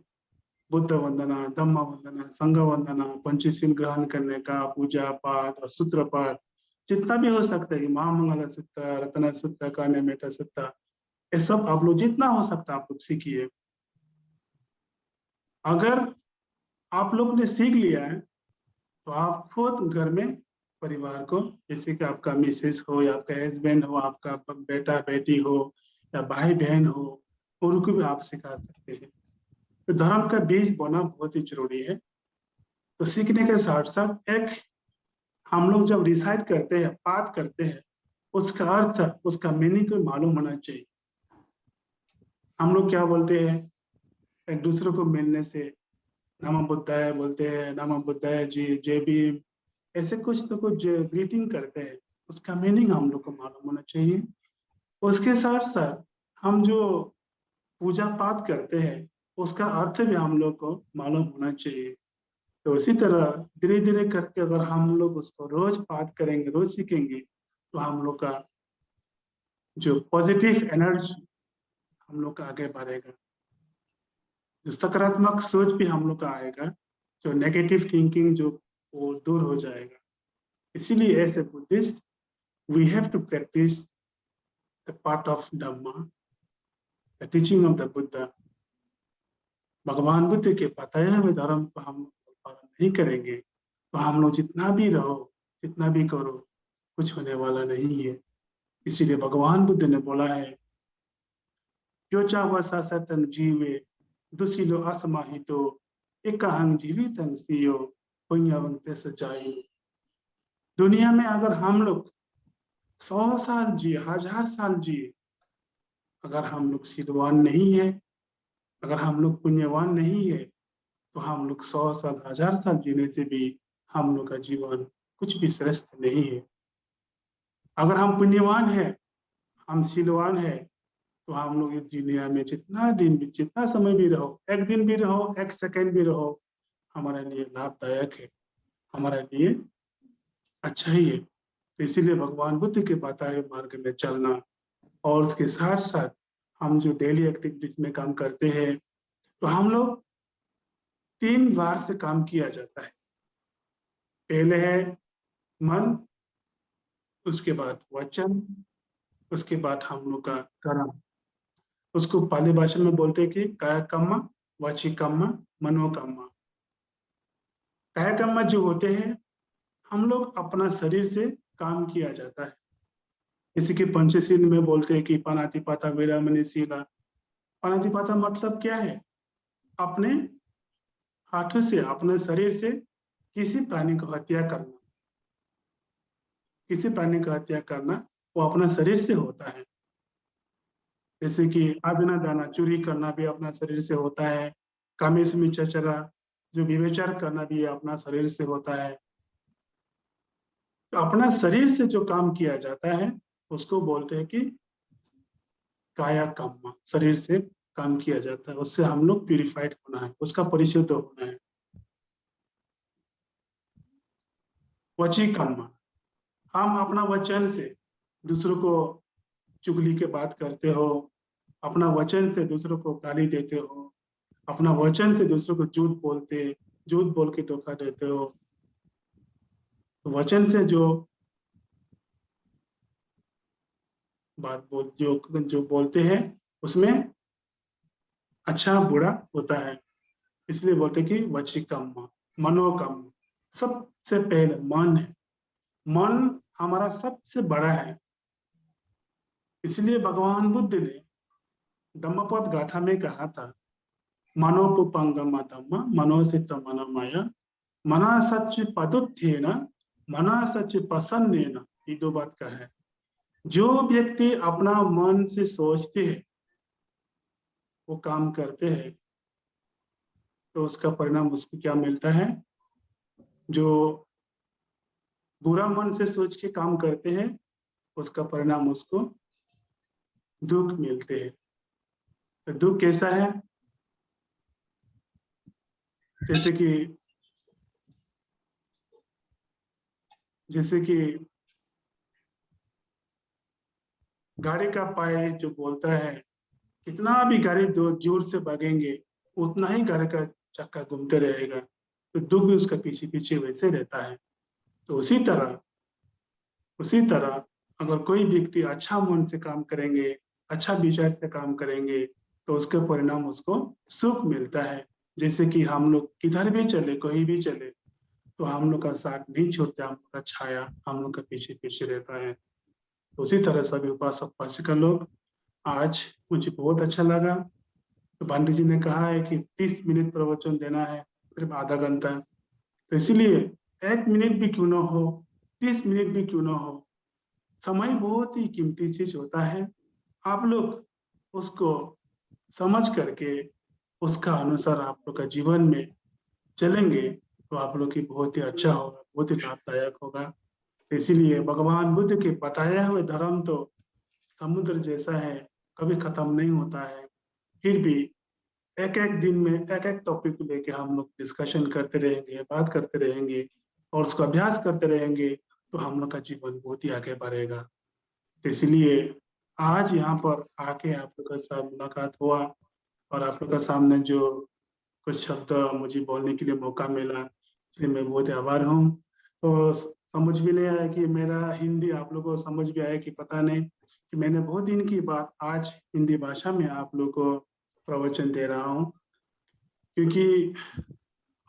बुद्ध वंदना, धम्म वंदना, संघ वंदना, पंचशील ग्रहण करने का, पूजा पाठ और सूत्र पाठ जितना भी हो सकता है, महामंगल सूत्र, रत्न सूत्र, कान्यमेता सूत्र, ये सब आप लोग जितना हो सकता है आप लोग सीखिए। अगर आप लोग ने सीख लिया है तो आप खुद घर में परिवार को, जैसे कि आपका मिसेस हो या आपका हस्बैंड हो, आपका बेटा बेटी हो या भाई बहन हो, उनको भी आप सिखा सकते हैं। तो धर्म का बीज बोना बहुत ही जरूरी है। तो सीखने के साथ साथ एक हम लोग जब रिसाइट करते हैं, पाठ करते हैं, उसका अर्थ, उसका मीनिंग को मालूम होना चाहिए। हम लोग क्या बोलते हैं, एक दूसरे को मिलने से नमो बुद्धाय बोलते हैं, नमो बुद्धाय जी, जय भीम, ऐसे कुछ तो कुछ ग्रीटिंग करते हैं, उसका मीनिंग हम लोग को मालूम होना चाहिए। उसके साथ साथ हम जो पूजा पाठ करते हैं, उसका अर्थ भी हम लोग को मालूम होना चाहिए। तो उसी तरह धीरे धीरे करके अगर हम लोग उसको रोज पाठ करेंगे, रोज सीखेंगे, तो हम लोग का जो पॉजिटिव एनर्जी हम लोग का आगे बढ़ेगा, जो सकारात्मक सोच भी हम लोग का आएगा, जो नेगेटिव थिंकिंग जो वो दूर हो जाएगा। इसीलिए as a Buddhist we have to practise the part of Dhamma, the teaching of the Buddha. भगवान बुद्ध के बताए हुए धर्म को हम पालन नहीं करेंगे तो हम लोग जितना भी रहो, जितना भी करो, कुछ होने वाला नहीं है। इसीलिए भगवान बुद्ध ने बोला है, यो चावसा सतन जीवे दुशीलो असमाहितो एकहं जीवितं सियो पुण्यवंते सचाई। दुनिया में अगर हम लोग 100 साल जिए, 1000 साल जिए, अगर हम लोग सिद्धवान नहीं है, अगर हम लोग पुण्यवान नहीं है, तो हम लोग 100 साल 1000 साल जीने से भी हम लोग का जीवन कुछ भी श्रेष्ठ नहीं है। अगर हम पुण्यवान है, हम सिद्धवान है, तो हम लोग इस दुनिया में जितना दिन भी, जितना समय भी रहो, एक दिन भी रहो, एक सेकंड भी रहो, हमारे लिए लाभदायक है, हमारे लिए अच्छा ही है। तो इसीलिए भगवान बुद्ध के बताए मार्ग में चलना, और उसके साथ साथ हम जो डेली एक्टिविटीज में काम करते हैं, तो हम लोग 3 बार से काम किया जाता है। पहले है मन, उसके बाद वचन, उसके बाद हम लोग का कर्म। उसको पाली भाषा में बोलते हैं कि काया कर्म, वाची कर्म, मनोकर्म। काया कर्म जो होते हैं, हम लोग अपना शरीर से काम किया जाता है। जैसे कि पंचशील में बोलते हैं कि पानातिपाता वीरमणि शीला। पानातिपाता मतलब क्या है? अपने हाथों से, अपने शरीर से किसी प्राणी को हत्या करना। किसी प्राणी को हत्या करना वो अपना शरीर से होता है। जैसे कि आबिना दाना, चोरी करना भी अपना शरीर से होता है। कामेश मिच्छाचरा, जो व्यभिचार करना भी अपना शरीर से होता है। तो अपना शरीर से जो काम किया जाता है उसको बोलते हैं कि काया कर्म। शरीर से काम किया जाता है, उससे हम लोग प्यूरिफाइड होना है, उसका परिशुद्ध होना है। वची कर्म, हम अपना वचन से दूसरों को चुगली के बात करते हो, अपना वचन से दूसरों को गाली देते हो, अपना वचन से दूसरों को झूठ बोल के धोखा देते हो। तो वचन से जो बात जो बोलते हैं उसमें अच्छा बुरा होता है। इसलिए बोलते हैं कि वचिकम्म, मनोकम्म। सबसे पहले मन है, मन हमारा सबसे बड़ा है। इसलिए भगवान बुद्ध ने धम्मपद गाथा में कहा था, मनोपुपंगम धम्म मनोसित मनोमय मना सच पदुत्थेन मना सच प्रसन्नेन। ये 2 बात का है। जो व्यक्ति अपना मन से सोचते हैं, वो काम करते हैं, तो उसका परिणाम उसको क्या मिलता है? जो बुरा मन से सोच के काम करते हैं, उसका परिणाम उसको दुख मिलते हैं। तो दुख कैसा है? जैसे कि गाड़ी का पाए जो बोलता है, कितना भी गाड़ी जोर से भागेंगे उतना ही गाड़ी का चक्का घूमते रहेगा। तो दुख भी उसका पीछे पीछे वैसे रहता है। तो उसी तरह अगर कोई व्यक्ति अच्छा मन से काम करेंगे, अच्छा विचार से काम करेंगे, तो उसके परिणाम उसको सुख मिलता है। जैसे कि हम लोग किधर भी चले, कहीं भी चले, तो हम लोग का साथ नहीं छोड़ता, हम लोग का छाया हम लोग का पीछे पीछे रहता है। तो उसी तरह सभी उपासक उपासिका लोग, आज मुझे बहुत अच्छा लगा। तो भांडी जी ने कहा है कि 30 मिनट प्रवचन देना है, सिर्फ आधा घंटा। तो इसीलिए 1 मिनट भी क्यों ना हो, 30 मिनट भी क्यों ना हो, समय बहुत ही कीमती चीज होता है। आप लोग उसको समझ करके उसका अनुसार आप लोग का जीवन में चलेंगे, तो आप लोग की बहुत ही अच्छा होगा, बहुत ही लाभदायक होगा। इसीलिए भगवान बुद्ध के बताया हुए धर्म तो समुद्र जैसा है, कभी खत्म नहीं होता है। फिर भी एक एक दिन में एक एक टॉपिक को लेके हम लोग डिस्कशन करते रहेंगे, बात करते रहेंगे और उसको अभ्यास करते रहेंगे, तो हम लोग का जीवन बहुत ही आगे बढ़ेगा। तो इसलिए आज यहाँ पर आके आप लोग के साथ मुलाकात हुआ और आप लोग के सामने जो कुछ शब्द मुझे बोलने के लिए मौका मिला, इसलिए मैं बहुत आभार हूँ। तो समझ भी नहीं आया कि मेरा हिंदी आप लोगों को समझ भी आया कि पता नहीं, कि मैंने बहुत दिन की बात आज हिंदी भाषा में आप लोगों को प्रवचन दे रहा हूँ। क्योंकि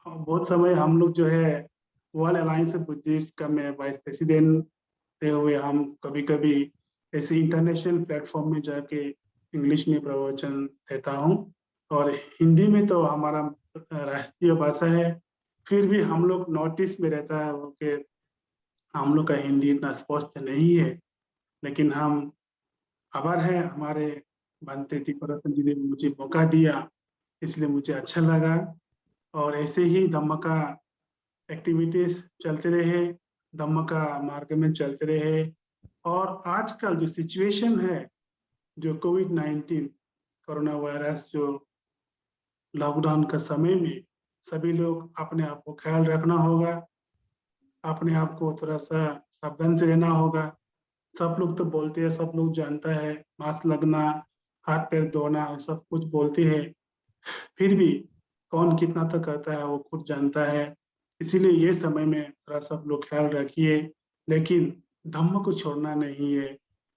बहुत समय हम लोग जो है वर्ल्ड अलायंस ऑफ बुद्धिस्ट का मैं वाइस प्रेसिडेंट थे हुए, हम कभी कभी ऐसे इंटरनेशनल प्लेटफॉर्म में जाके इंग्लिश में प्रवचन देता हूँ, और हिंदी में तो हमारा राष्ट्रीय भाषा है। फिर भी हम लोग नॉर्थ ईस्ट में रहता है, कि हम लोग का हिंदी इतना स्पष्ट नहीं है, लेकिन हम आभार है हमारे बनते दीपरतन जी ने मुझे मौका दिया, इसलिए मुझे अच्छा लगा। और ऐसे ही धम्मका एक्टिविटीज चलते रहे, धम्मका मार्ग में चलते रहे। और आजकल जो सिचुएशन है, जो कोविड-19 कोरोना वायरस, जो लॉकडाउन का समय में सभी लोग अपने आप को ख्याल रखना होगा, अपने आप को थोड़ा सा सावधान से रहना होगा। सब लोग तो बोलते हैं, सब लोग जानता है, मास्क लगना, हाथ पैर धोना, सब कुछ बोलते हैं, फिर भी कौन कितना तक करता है वो खुद जानता है। इसीलिए ये समय में थोड़ा सब लोग ख्याल रखिए, लेकिन धम्म को छोड़ना नहीं है।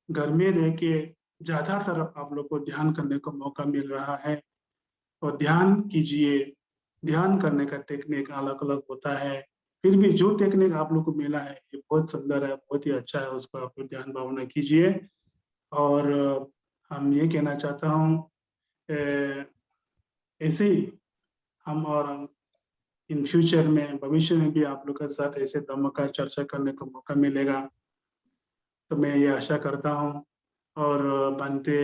घर में रह के ज्यादातर आप लोग को ध्यान करने को मौका मिल रहा है, और ध्यान कीजिए। ध्यान करने का टेक्निक अलग अलग होता है, फिर भी जो टेक्निक आप लोग को मिला है ये बहुत सुंदर है, बहुत ही अच्छा है, उसको आप लोग ध्यान भावना कीजिए। और हम ये कहना चाहता हूँ, ऐसे ही हम और इन फ्यूचर में, भविष्य में भी आप लोग के साथ ऐसे धम्म का चर्चा करने को मौका मिलेगा, तो मैं ये आशा करता हूँ। और बनते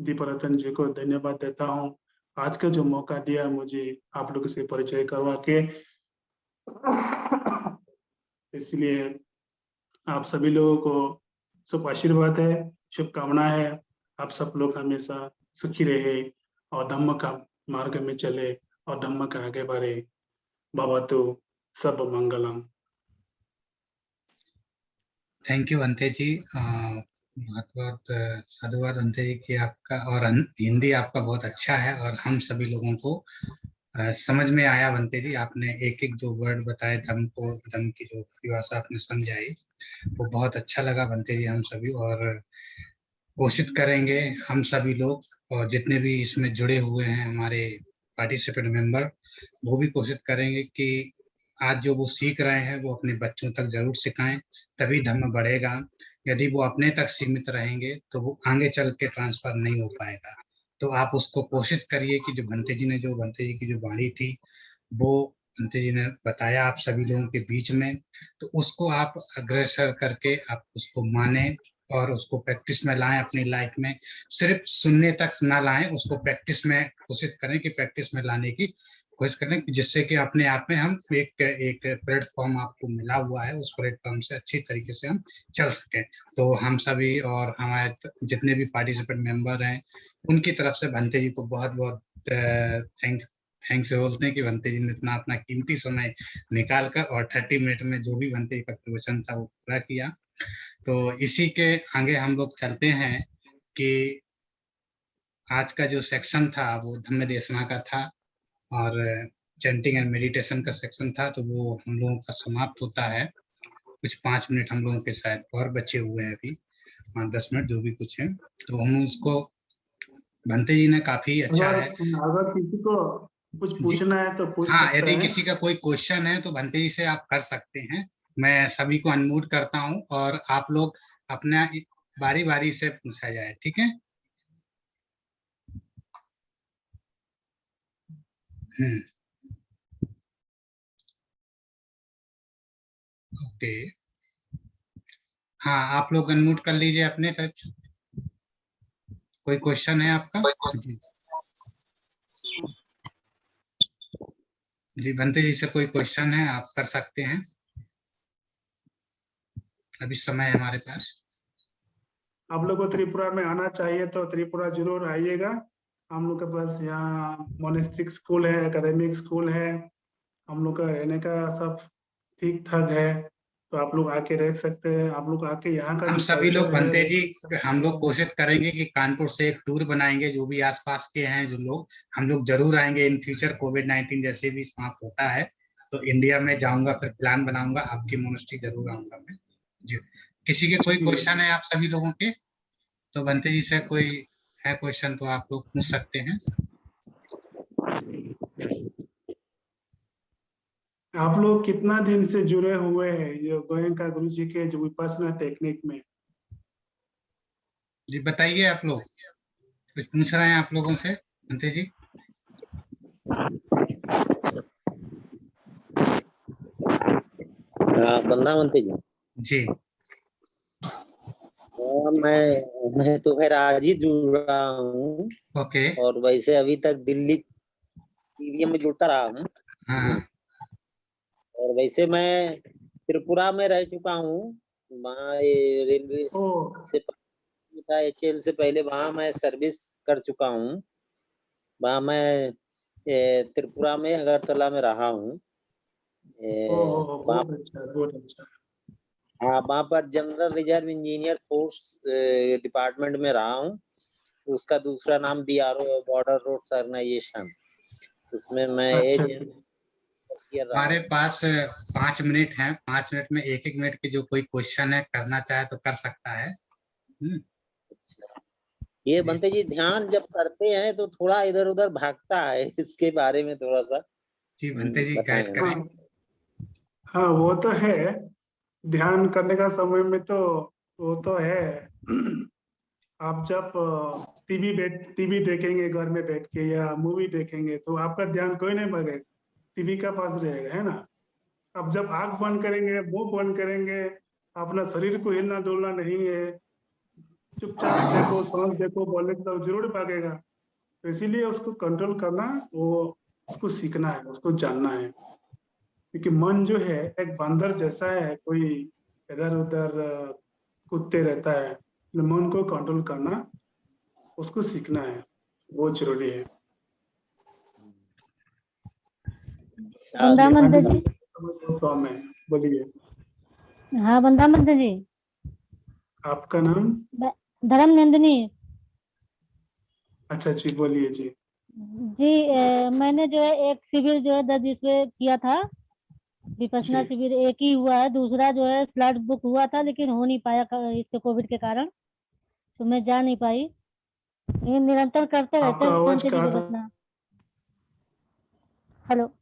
दीपरतन जी को धन्यवाद देता हूँ, आज का जो मौका दिया मुझे आप लोगों से परिचय करवा के। इसलिए आप सभी लोगों को शुभ आशीर्वाद है, शुभकामना है। आप सब लोग हमेशा सुखी रहे और धम्म का मार्ग में चले और धम्म का आगे बढ़े। भवतु सब मंगलम। थैंक यू बंते जी, बहुत बहुत साधुवाद बंते जी की आपका। और हिंदी आपका बहुत अच्छा है और हम सभी लोगों को समझ में आया बंते जी। आपने एक एक जो वर्ड बताए, धम्म को, धम्म की जो परिभाषा आपने समझाई, वो बहुत अच्छा लगा बंते जी। हम सभी और कोशिश करेंगे, हम सभी लोग और जितने भी इसमें जुड़े हुए हैं हमारे पार्टिसिपेंट मेंबर, वो भी कोशिश करेंगे कि आज जो वो सीख रहे हैं वो अपने बच्चों तक जरूर सिखाएं, तभी धर्म बढ़ेगा। यदि वो अपने तक सीमित रहेंगे तो वो आगे चल के ट्रांसफर नहीं हो पाएगा। तो आप उसको कोशिश करिए कि जो भंते जी की जो वाणी थी, वो भंते जी ने बताया आप सभी लोगों के बीच में, तो उसको आप अग्रसर करके आप उसको माने और उसको प्रैक्टिस में लाएं अपनी लाइफ में। सिर्फ सुनने तक ना लाएं, उसको प्रैक्टिस में कोशिश करें कि प्रैक्टिस में लाने की कोशिश करें, जिससे कि अपने आप में हम एक प्लेटफॉर्म आपको मिला हुआ है, उस प्लेटफॉर्म से अच्छी तरीके से हम चल सकें। तो हम सभी और हमारे जितने भी पार्टिसिपेंट मेंबर हैं, उनकी तरफ से भंते जी को बहुत बहुत थैंक्स बोलते हैं कि भंते जी ने इतना अपना कीमती समय निकाल कर और 30 मिनट में जो भी भंते जी का प्रवचन था वो पूरा किया। तो इसी के आगे हम लोग चलते हैं कि आज का जो सेक्शन था वो धम्म देशना का था और चैंटिंग एंड मेडिटेशन का सेक्शन था, तो वो हम लोगों का समाप्त होता है। कुछ 5 मिनट हम लोगों के शायद और बचे हुए हैं, अभी 5-10 मिनट जो भी कुछ है, तो हम उसको भंते जी ने काफी अच्छा अगर है अगर किसी को कुछ जी। पूछना है तो पूछ हाँ, सकता यदि है। किसी का कोई क्वेश्चन है तो भंते जी से आप कर सकते हैं। मैं सभी को अनम्यूट करता हूँ और आप लोग अपना बारी बारी से पूछा जाए, ठीक है। ओके, हाँ, आप लोग अनम्यूट कर लीजिए अपने तरफ से। कोई क्वेश्चन है आपका? जी जी, भंते जी से कोई क्वेश्चन है, आप कर सकते हैं, अभी समय है हमारे पास। आप लोग को त्रिपुरा में आना चाहिए तो त्रिपुरा जरूर आइएगा। हम लोग के पास यहाँ मोनेस्टिक स्कूल है, एकेडमिक स्कूल है, हम लोग का रहने का सब ठीक ठाक है, तो आप लोग आके रह सकते हैं। आप लोग आके यहाँ का हम जो सभी लोग कल्चर है भंते वो जी, सीख सकते हम लोग हैं। कोशिश करेंगे कि कानपुर से एक टूर बनाएंगे, जो भी आसपास के हैं जो लोग, हम लोग जरूर आएंगे इन फ्यूचर। कोविड-19 जैसे भी समाप्त होता है तो इंडिया में जाऊंगा, फिर प्लान बनाऊंगा, आपकी मोनेस्ट्री जरूर आऊंगा मैं जी। किसी के कोई क्वेश्चन है आप सभी लोगों के? तो भंते जी से कोई है क्वेश्चन तो आप लोग पूछ सकते हैं। आप लोग कितना दिन से जुड़े हुए हैं ये गोयनका गुरु जी के जो विपස්සना टेक्निक में? जी बताइए, आप लोग कुछ पूछ रहे हैं आप लोगों से भंते जी? वृंदावन जी। जी। मैं तो खैर आज ही जुड़ रहा हूँ ओके। और वैसे अभी तक दिल्ली ईवीएम में जुड़ता रहा हूँ। हाँ। और वैसे मैं त्रिपुरा में रह चुका हूँ, वहाँ ये रेलवे ओ से था, एचएएल से पहले वहाँ मैं सर्विस कर चुका हूँ। वहाँ मैं त्रिपुरा में अगरतला में रहा हूँ। वहाँ बहुत अच्छा, बहुत अच्छा। हाँ, वहाँ पर general reserve engineer force department में रहा हूँ। उसका दूसरा नाम बीआरओ, बॉर्डर रोड ऑर्गेनाइजेशन, उसमें मैं अच्छा एजेंट रहा हमारे हूँ। पास 5 मिनट हैं, 5 मिनट में एक मिनट के जो कोई क्वेश्चन है करना चाहे तो कर सकता है। ये जी। बनते जी ध्यान जब करते हैं तो थोड़ा इधर उधर भागता है, इसके बारे में थोड़ा सा जी बनते जी बताएं गाइड हमें। करें। हाँ वो तो है, ध्यान करने का समय में तो वो तो है। आप जब टीवी देखेंगे घर में बैठ के या मूवी देखेंगे तो आपका ध्यान कोई नहीं भगेगा, टीवी का पास रहेगा, है ना। अब जब आंख बंद करेंगे, मुंह बंद करेंगे, अपना शरीर को हिलना डुलना नहीं है, चुपचाप देखो, सांस देखो, बोले तो जरूर भागेगा। तो इसीलिए उसको कंट्रोल करना, वो उसको सीखना है, उसको जानना है। क्योंकि मन जो है एक बंदर जैसा है, कोई इधर उधर कूदते रहता है। तो मन को कंट्रोल करना, उसको सीखना है, बहुत जरूरी है। बंदा साधु मंदिर जी। कम है, बोलिए। हाँ बंदा मंदिर जी। आपका नाम? धर्म नंदिनी अच्छा जी, बोलिए जी। जी। मैंने जो है एक शिविर जो है 10 पे किया था, विपश्यना जी शिविर एक ही हुआ है, दूसरा जो है स्लॉट बुक हुआ था लेकिन हो नहीं पाया इसके कोविड के कारण, तो मैं जा नहीं पाई। ये निरंतर करते रहते आपका हैं आवाज बंते जी कहा था? विपश्यना। हेलो।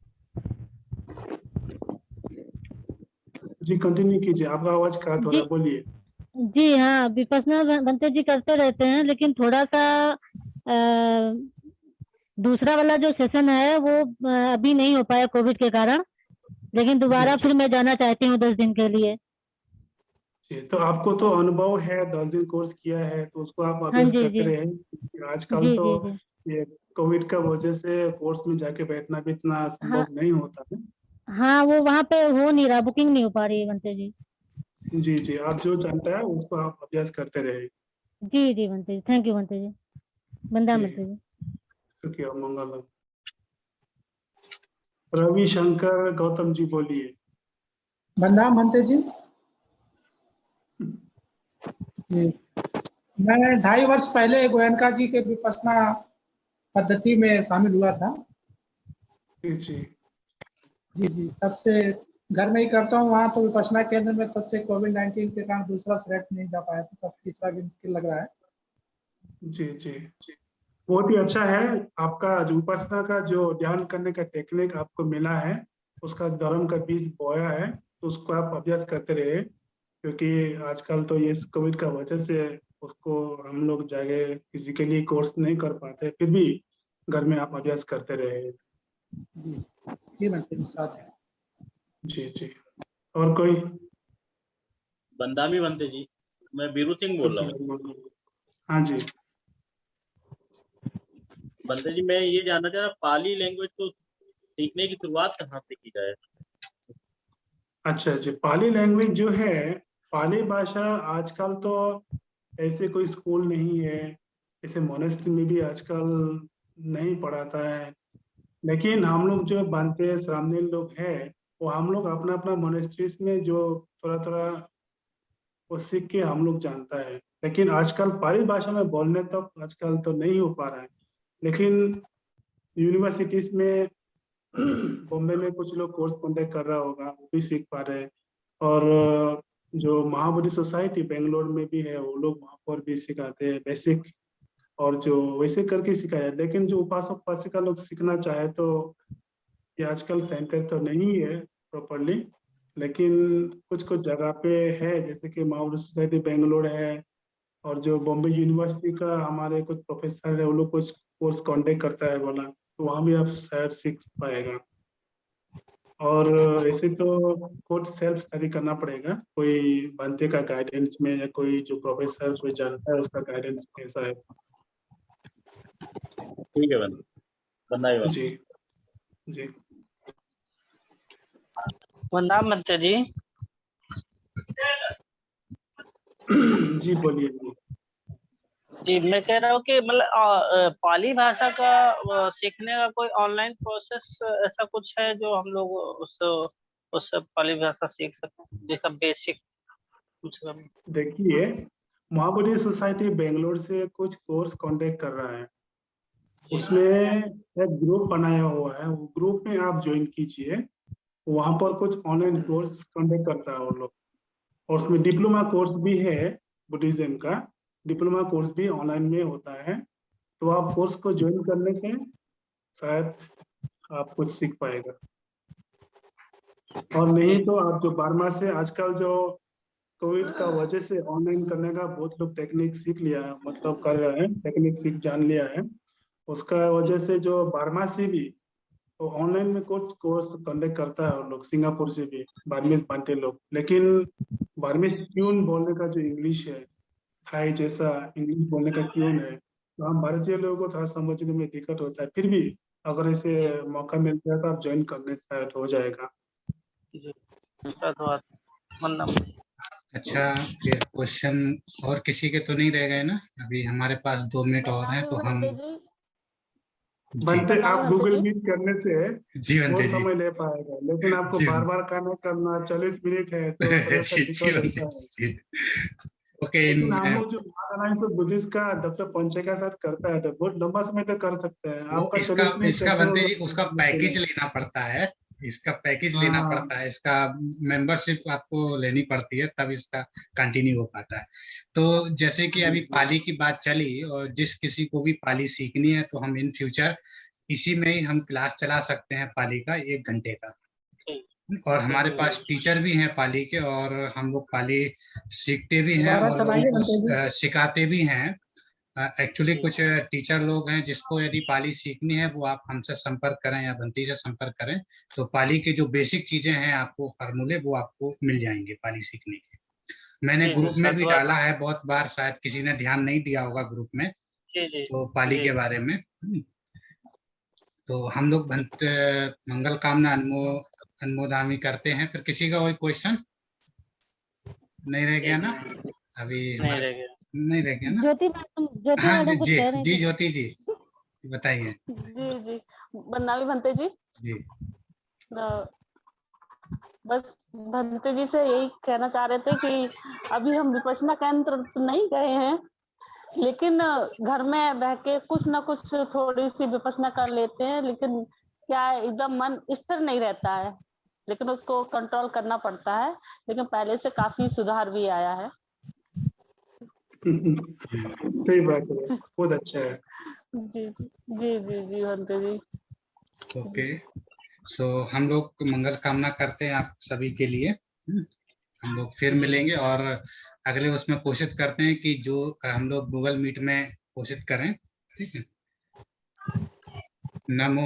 जी कंटिन्यू कीजिए, आपका आवाज कहा जी थोड़ा, बोलिए। जी हाँ, विपश्यना बंते जी करते रहते हैं लेकिन थोड़ा सा दूसरा वाला जो सेशन है वो अभी नहीं हो पाया कोविड के कारण, लेकिन जी दोबारा जी फिर मैं जाना चाहती हूँ 10 दिन के लिए। जी। तो आपको तो अनुभव है, 10 दिन कोर्स किया है, तो उसको आप हाँ अभ्यास जी करते जी रहे। क्योंकि आजकल जी तो जी जी। ये कोविड का वजह से कोर्स में जाके बैठना भी इतना हाँ संभव नहीं होता है। हाँ, वो वहाँ पे हो नहीं रहा, बुकिंग नहीं हो पा रही है बनते जी। जी जी, आप जो जानता है उसको आप अभ्यास करते रहे। जी जी बनते जी, थैंक यू बनते जी, बंदा जी, बनते जी। सुखी और मंगल हो। रविशंकर गौतम जी, बोलिए। बंदा मनते जी। जी, मैं 2.5 वर्ष पहले गोयनका जी के विपश्यना पद्धति में शामिल हुआ था। जी जी जी जी, तब से घर में ही करता हूँ। वहाँ तो विपश्यना केंद्र में तब से कोविड-19 के कारण दूसरा सेट नहीं जा पाया था, तब तीसरा भी मुश्किल लग रहा है। जी जी। बहुत ही अच्छा है, आपका जो उपासना का जो ध्यान करने का टेक्निक आपको मिला है, उसका धर्म का बीज बोया है, तो उसको आप अभ्यास करते रहे। क्योंकि आजकल तो ये कोविड का वजह से उसको हम लोग जाके फिजिकली कोर्स नहीं कर पाते, फिर भी घर में आप अभ्यास करते रहे। जी जी बनते जी साहब। जी जी। और कोई? बंदामी बनते जी, मैं बीरू सिंह बोल रहा हूँ। हाँ जी। बनते जी, मैं ये जानना चाह रहा, पाली लैंग्वेज को सीखने की शुरुआत कहाँ से की जाए? अच्छा जी, पाली लैंग्वेज जो है, पाली भाषा आजकल तो ऐसे कोई स्कूल नहीं है, ऐसे मोनेस्ट्री में भी आजकल नहीं पढ़ाता है। लेकिन हम लोग जो बनते सामने लोग हैं, वो हम लोग अपना अपना मोनेस्ट्रीज में जो थोड़ा थोड़ा वो सीख के हम लोग जानता है। लेकिन आजकल पाली भाषा में बोलने तक आजकल तो नहीं हो पा रहा है। लेकिन यूनिवर्सिटीज में बॉम्बे में कुछ लोग कोर्स कंडक्ट कर रहा होगा, वो भी सीख पा रहे हैं। और जो महाबोधि सोसाइटी बेंगलोर में भी है, वो लोग वहाँ पर भी सिखाते हैं बेसिक, और जो वैसे करके सिखाया। लेकिन जो उपासक उपासिका लोग सीखना चाहे तो ये आजकल सेंटर तो नहीं है प्रॉपरली, लेकिन कुछ कुछ जगह पे है, जैसे कि महाबोधि सोसाइटी बेंगलोर है। और जो बॉम्बे यूनिवर्सिटी का हमारे कुछ प्रोफेसर है, वो लोग कुछ कोर्स कंडक्ट करता है बोला, तो वहाँ भी आप शायद सीख पाएगा। और ऐसे तो खुद सेल्फ स्टडी करना पड़ेगा, कोई बनते का गाइडेंस में या कोई जो प्रोफेसर कोई जानता है उसका गाइडेंस कैसा है। ठीक है बंदा ही जी जी वंदना मंत्री जी। जी बोलिए जी। जी मैं कह रहा हूँ कि मतलब पाली भाषा का सीखने का कोई ऑनलाइन प्रोसेस ऐसा कुछ है जो हम लोग उससे पाली भाषा सीख सकें, जिसका बेसिक कुछ देखिए, महाबोधि सोसाइटी बेंगलोर से कुछ कोर्स कांटेक्ट कर रहा है, उसमें एक ग्रुप बनाया हुआ है, वो ग्रुप में आप ज्वाइन कीजिए, वहां पर कुछ ऑनलाइन कोर्स कांटेक्ट करता है वो लोग, और उसमें डिप्लोमा कोर्स भी है, बुद्धिज्म का डिप्लोमा कोर्स भी ऑनलाइन में होता है, तो आप कोर्स को ज्वाइन करने से शायद आप कुछ सीख पाएगा, और नहीं तो आप जो बारहवां से आजकल जो कोविड का वजह से ऑनलाइन करने का बहुत लोग टेक्निक सीख लिया है, मतलब कर रहे हैं, टेक्निक सीख जान लिया है, उसका वजह से जो बारहवां से भी तो ऑनलाइन में कुछ कोर्स कंडक्ट करता है और लोग सिंगापुर से भी बारहवीं बनते लोग, लेकिन बारहवीं ट्यून बोलने का जो इंग्लिश है, थाई जैसा इंग्लिश बोलने का ट्यून है, तो हम भारतीय लोगों को थोड़ा समझने में दिक्कत होता है, फिर भी अगर ऐसे मौका मिलता है तो आप ज्वाइन करने शायद हो जाएगा। अच्छा, फिर क्वेश्चन और किसी के तो नहीं रह गए ना? अभी हमारे पास 2 मिनट और हैं, तो हम बनते आप गूगल मीट करने से जी वो बनते जी समय ले पाएगा, लेकिन आपको जी बार बार करना 40 मिनट है तो थोड़ा सा दिक्कत होता है। ओके। लेकिन हम लोग जो महाराष्ट्र बुद्धिस्ट का डॉक्टर पंचे का साथ करता है तो बहुत लंबा समय तक कर सकते हैं। वो आपका इसका 40 मिनट इसका सेशन बनते होगा। जी उसका पैकेज लेना पड़ता है, इसका पैकेज लेना हाँ। पड़ता है, इसका मेंबरशिप आपको लेनी पड़ती है, तब इसका कंटिन्यू हो पाता है। तो जैसे कि अभी पाली की बात चली, और जिस किसी को भी पाली सीखनी है तो हम इन फ्यूचर इसी में ही हम क्लास चला सकते हैं पाली का 1 घंटे का, और हमारे पास टीचर भी हैं पाली के, और हम लोग पाली सीखते भी हैं दोबारा और चलाइए लोगों घंटे जी। को सिखाते भी हैं। एक्चुअली कुछ टीचर लोग हैं जिसको यदि पाली सीखनी है वो आप हमसे संपर्क करें या बंटी से संपर्क करें, तो पाली के जो बेसिक चीजें हैं आपको फार्मूले वो आपको मिल जाएंगे पाली सीखने के। मैंने ग्रुप में भी डाला है बहुत बार, शायद किसी ने ध्यान नहीं दिया होगा ग्रुप में, तो पाली के बारे में। तो हम लोग मंगल कामना अनुमोदामी करते हैं। फिर किसी का कोई क्वेश्चन नहीं रह गया ना? अभी नहीं रह गया ना? ज्योति हाँ मैडम कुछ कह रही जी थी। ज्योति जी बताइए। जी बन्नावी भंते जी। जी बस भंते जी से यही कहना चाह रहे थे कि अभी हम विपश्यना केंद्र तो नहीं गए हैं, लेकिन घर में रह के कुछ ना कुछ थोड़ी सी विपश्यना कर लेते हैं, लेकिन क्या है एकदम मन स्थिर नहीं रहता है, लेकिन उसको कंट्रोल करना पड़ता है, लेकिन पहले से काफी सुधार भी आया है। सही बात है, बहुत अच्छा है। जी जी जी जी भंते जी। ओके, सो हम लोग मंगल कामना करते हैं आप सभी के लिए। हम लोग फिर मिलेंगे, और अगले उसमें कोशिश करते हैं कि जो हम लोग गूगल मीट में कोशिश करें, ठीक है। नमो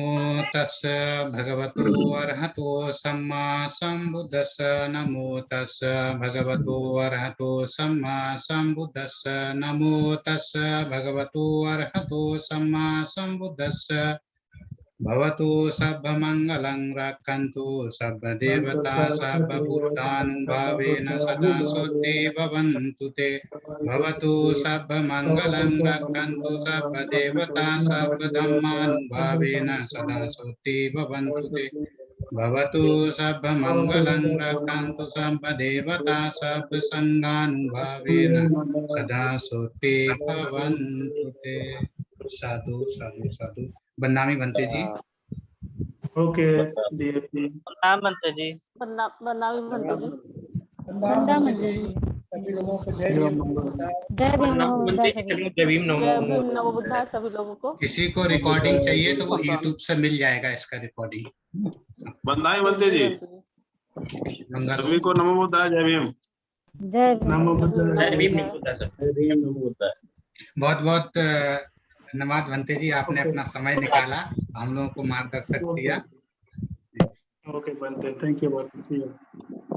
तस् भगवतो अरहतो सम्मा संबुद्धस्स। नमो तस् भगवतो अरहतो सम्मा संबुद्धस्स। नमो तस् भगवतो अरहतो सम्मा संबुद्धस्स। भवतु सर्वमंगलं रक्षन्तु सर्वदेवता सर्वभूतानुभावेन सदा सुते भवन्तु ते। भवतु सर्वमंगलं रक्षन्तु सर्वदेवता सर्वधर्मानुभावेन सदा सुते भवन्तु ते। भवतु सर्वमंगलं रक्षन्तु सर्वदेवता सर्वसंघानुभावेन सदा सुते भवन्तु ते। साधु साधु साधु। बनामी बनते जी। ओके डीएपी बनते जी। बन्नावी भंते जी। जी सभी लोगों को जय भीम। जय भीम नमो बुद्धाय सभी जय भीम नमो बुद्धाय सभी लोगों को। किसी को रिकॉर्डिंग चाहिए तो वो YouTube से मिल जाएगा इसका रिकॉर्डिंग। बंदाई बनते जी। सभी को नमो बुद्धाय, जय भीम। जय नमो बुद्धाय। जय भीम नमो बुद्धाय। बहुत बहुत धन्यवाद बनते जी, आपने अपना समय निकाला, हम लोगों को मार्गदर्शक दिया। ओके बनते, थैंक यू, सी यू।